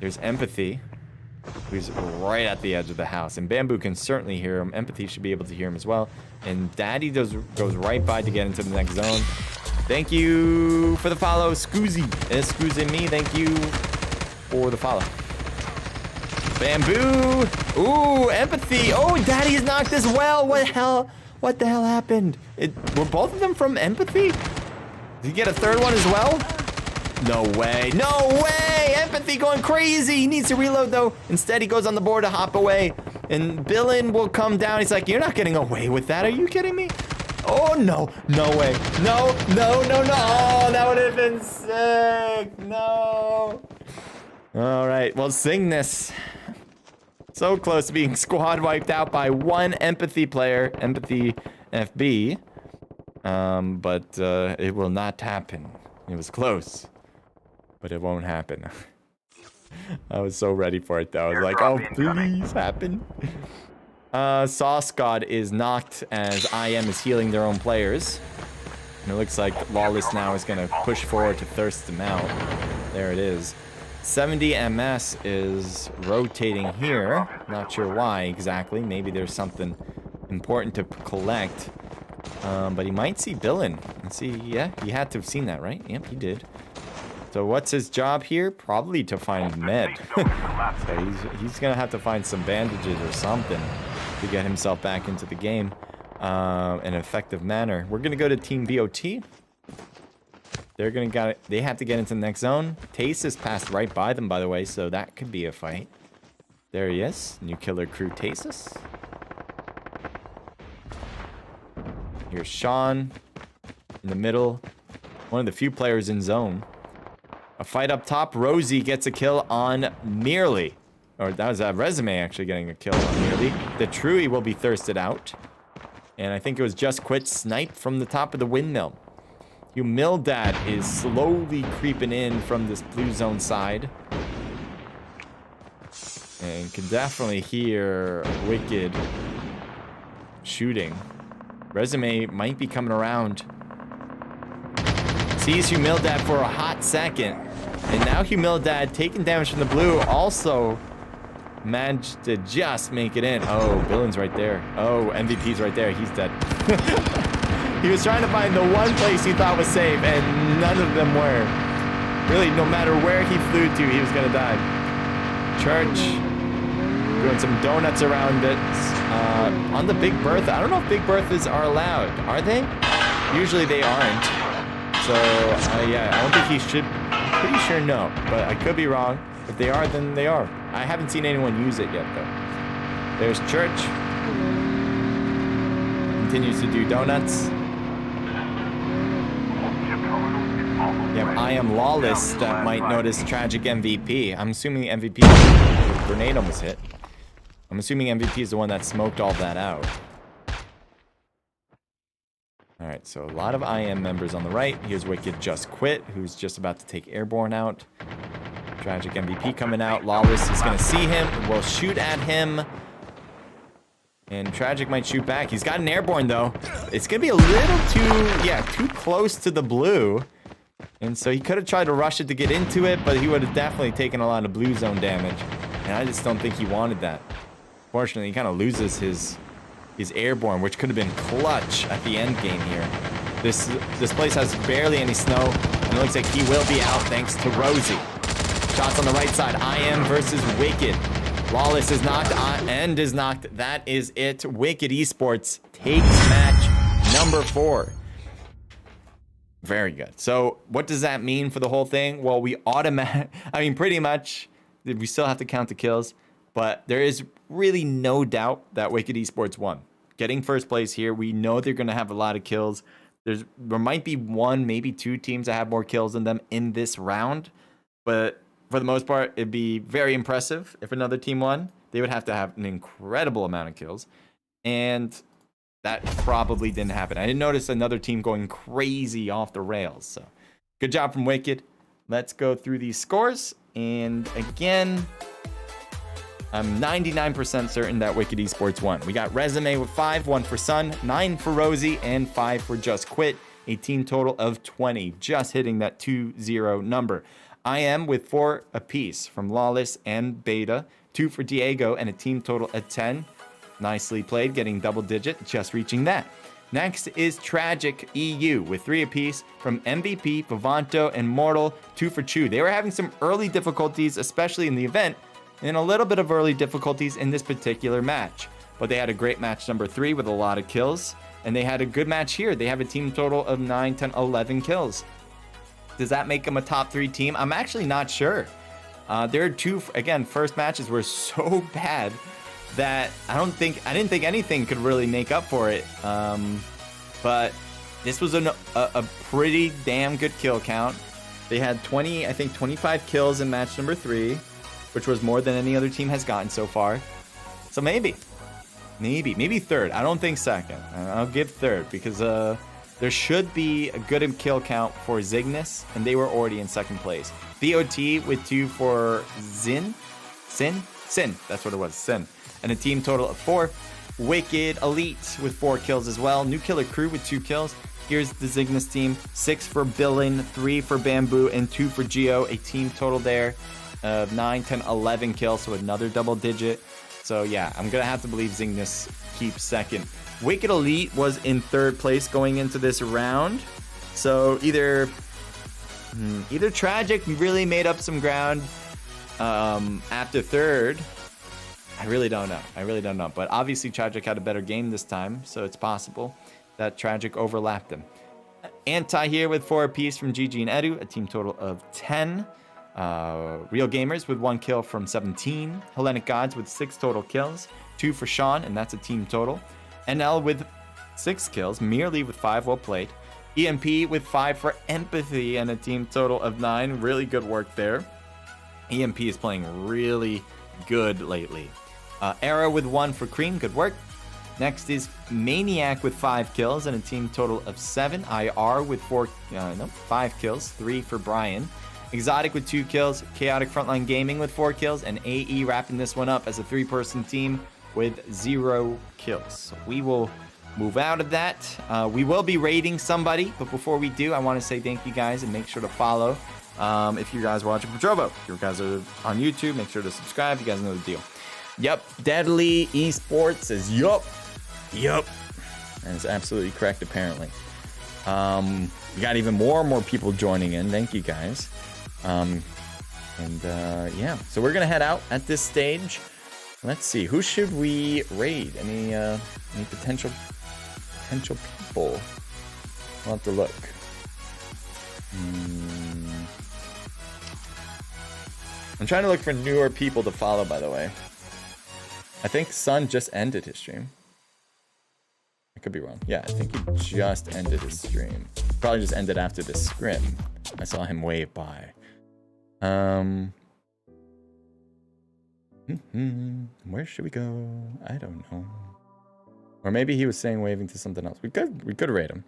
There's Empathy, who's right at the edge of the house. And Bamboo can certainly hear him. Empathy should be able to hear him as well. And Daddy goes right by to get into the next zone. Thank you for the follow, Scoozy. Excuse me, thank you for the follow. Bamboo. Ooh, Empathy. Oh, Daddy is knocked as well. What the hell happened? Were both of them from Empathy? Did he get a 3rd one as well? No way. No way. Empathy going crazy. He needs to reload, though. Instead, he goes on the board to hop away. And Billin will come down. He's like, you're not getting away with that. Are you kidding me? Oh, no. No way. No, no, no, no. Oh, that would have been sick. No. All right. Well, Cygnus. So close to being squad wiped out by 1 Empathy player. Empathy FB. But it will not happen. It was close. But it won't happen. I was so ready for it, though. I was like, oh, please happen. Sauce God is knocked as IM is healing their own players. And it looks like Lawless now is going to push forward to thirst them out. There it is. 70 MS is rotating here. Not sure why exactly. Maybe there's something important to collect. But he might see Billin. Let's see. Yeah, he had to have seen that, right? Yep, he did. So what's his job here? Probably to find med. So he's going to have to find some bandages or something to get himself back into the game in an effective manner. We're going to go to Team BOT. They have to get into the next zone. Tasis passed right by them, by the way, so that could be a fight. There he is. Nuclear Crew Tasis. Here's Sean in the middle. One of the few players in zone. A fight up top. Rosie gets a kill on Merely. Or that was a Resume actually getting a kill on Merely. The Trui will be thirsted out. And I think it was Just Quit snipe from the top of the windmill. Humildad is slowly creeping in from this blue zone side. And can definitely hear Wicked shooting. Resume might be coming around. Sees Humildad for a hot second. And now Humildad taking damage from the blue also managed to just make it in. Oh, Billin's right there. Oh, MVP's right there. He's dead. He was trying to find the one place he thought was safe, and none of them were. Really, no matter where he flew to, he was gonna die. Church, doing some donuts around it. On the Big Bertha, I don't know if Big Berthas are allowed. Are they? Usually they aren't. So, yeah, I don't think he should. Pretty sure no, but I could be wrong. If they are, then they are. I haven't seen anyone use it yet, though. There's Church. Continues to do donuts. Yeah, I am Lawless that might notice Tragic MVP. I'm assuming MVP. Grenade almost hit. I'm assuming MVP is the one that smoked all that out. Alright, so a lot of IM members on the right. Here's Wicked Just Quit, who's just about to take Airborne out. Tragic MVP coming out. Lawless is going to see him. Will shoot at him. And Tragic might shoot back. He's got an Airborne, though. It's going to be a little too close to the blue. And so he could have tried to rush it to get into it, but he would have definitely taken a lot of blue zone damage. And I just don't think he wanted that. Fortunately, he kind of loses his Airborne, which could have been clutch at the end game here. This place has barely any snow, and it looks like he will be out thanks to Rosie. Shots on the right side. IM versus Wicked. Lawless is knocked. End is knocked. That is it. Wicked Esports takes match number 4. Very good. So what does that mean for the whole thing? Well, pretty much, we still have to count the kills, but there is really no doubt that Wicked Esports won. Getting first place here, we know they're going to have a lot of kills. There might be 1, maybe 2 teams that have more kills than them in this round, but for the most part, it'd be very impressive if another team won. They would have to have an incredible amount of kills, and that probably didn't happen. I didn't notice another team going crazy off the rails. So good job from Wicked. Let's go through these scores. And again, I'm 99% certain that Wicked Esports won. We got Resume with 5, 1 for Sun, 9 for Rosie, and 5 for Just Quit. A team total of 20, just hitting that 2-0 number. IM with 4 apiece from Lawless and Beta, 2 for Diego, and a team total of 10. Nicely played, getting double digit, just reaching that. Next is Tragic EU with 3 apiece from MVP, Vivanto, and Mortal, 2 for Chu. They were having some early difficulties, especially in the event, and a little bit of early difficulties in this particular match. But they had a great match number 3 with a lot of kills, and they had a good match here. They have a team total of 9, 10, 11 kills. Does that make them a top 3 team? I'm actually not sure. Their 2, again, first matches were so bad that I didn't think anything could really make up for it. But this was a pretty damn good kill count. They had 25 kills in match number 3, which was more than any other team has gotten so far. So maybe third. I don't think second. I'll give third because there should be a good kill count for Zygnus, and they were already in second place. BOT with 2 for Sin. That's what it was. Sin. And a team total of 4. Wicked Elite with 4 kills as well. New Killer Crew with 2 kills. Here's the Zygnus team. 6 for Billin, 3 for Bamboo, and 2 for Geo. A team total there of 9, 10, 11 kills. So another double digit. So yeah, I'm going to have to believe Zygnus keeps second. Wicked Elite was in third place going into this round. So either Tragic really made up some ground after third. I really don't know. But obviously Tragic had a better game this time, so it's possible that Tragic overlapped them. Anti here with 4 apiece from GG and Edu, a team total of 10. Real Gamers with 1 kill from 17. Hellenic Gods with 6 total kills. 2 for Sean, and that's a team total. NL with 6 kills. Merely with 5, well played. EMP with 5 for Empathy and a team total of 9. Really good work there. EMP is playing really good lately. Era with 1 for Cream, good work. Next is Maniac with 5 kills and a team total of 7. IR with 5 kills, 3 for Brian. Exotic with 2 kills. Chaotic Frontline Gaming with 4 kills. And AE wrapping this one up as a 3-person team with 0 kills. So we will move out of that. We will be rating somebody, but before we do, I want to say thank you guys and make sure to follow. If you guys are watching from Trovo, if you guys are on YouTube, make sure to subscribe. You guys know the deal. Yep, Deadly Esports says yup. That is absolutely correct, apparently. We got even more people joining in. Thank you guys. Yeah, so we're gonna head out at this stage. Let's see, who should we raid? Any potential people? We'll have to look. I'm trying to look for newer people to follow, by the way. I think Sun just ended his stream. I could be wrong. Yeah, I think he just ended his stream. Probably just ended after the scrim. I saw him wave by. Where should we go? I don't know. Or maybe he was saying waving to something else. We could rate him.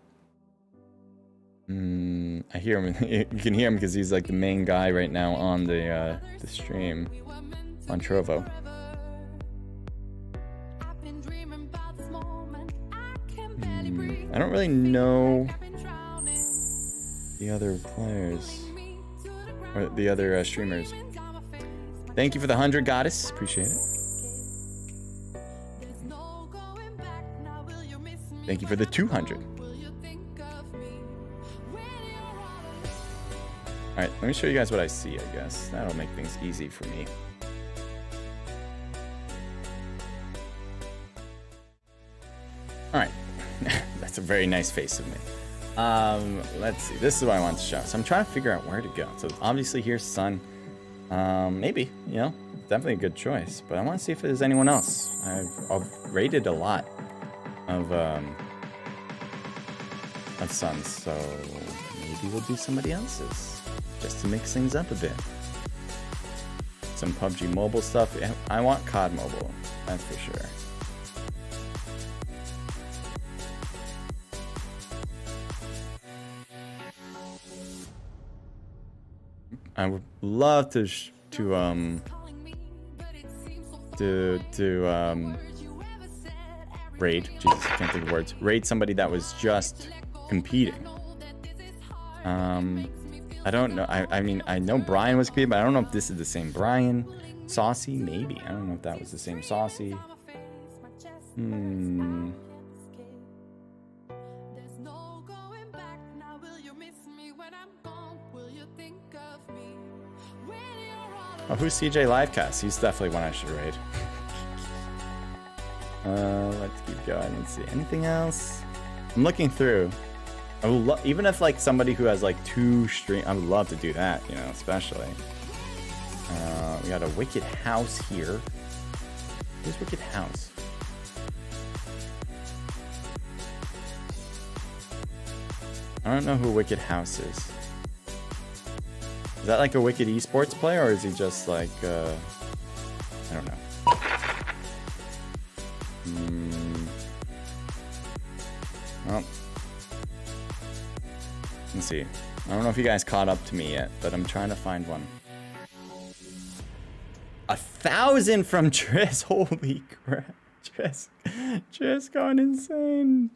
I hear him. You can hear him because he's like the main guy right now on the stream on Trovo. I don't really know the other players or the other streamers. Thank you for the 100, Goddess. Appreciate it. Thank you for the 200. Alright, let me show you guys what I see, I guess. That'll make things easy for me. Alright. That's a very nice face of me. Let's see. This is what I want to show. So I'm trying to figure out where to go. So obviously here's Sun. Maybe, you know, definitely a good choice. But I want to see if there's anyone else. I've rated a lot of Suns, so maybe we'll do somebody else's just to mix things up a bit. Some PUBG Mobile stuff. I want CoDMobile, that's for sure. I would love to raid. Jesus, I can't think of words. Raid somebody that was just competing. I don't know. I mean, I know Brian was competing, but I don't know if this is the same Brian. Saucy, maybe. I don't know if that was the same Saucy. Oh, who's CJ Livecast? He's definitely one I should raid. Let's keep going. Let's see. Anything else? I'm looking through. I would even if like somebody who has like 2 streams, I would love to do that, you know, especially. We got a Wicked House here. Who's Wicked House? I don't know who Wicked House is. Is that like a Wicked Esports player, or is he just like, I don't know. Well, let's see. I don't know if you guys caught up to me yet, but I'm trying to find one. 1,000 from Triss. Holy crap. Triss going insane.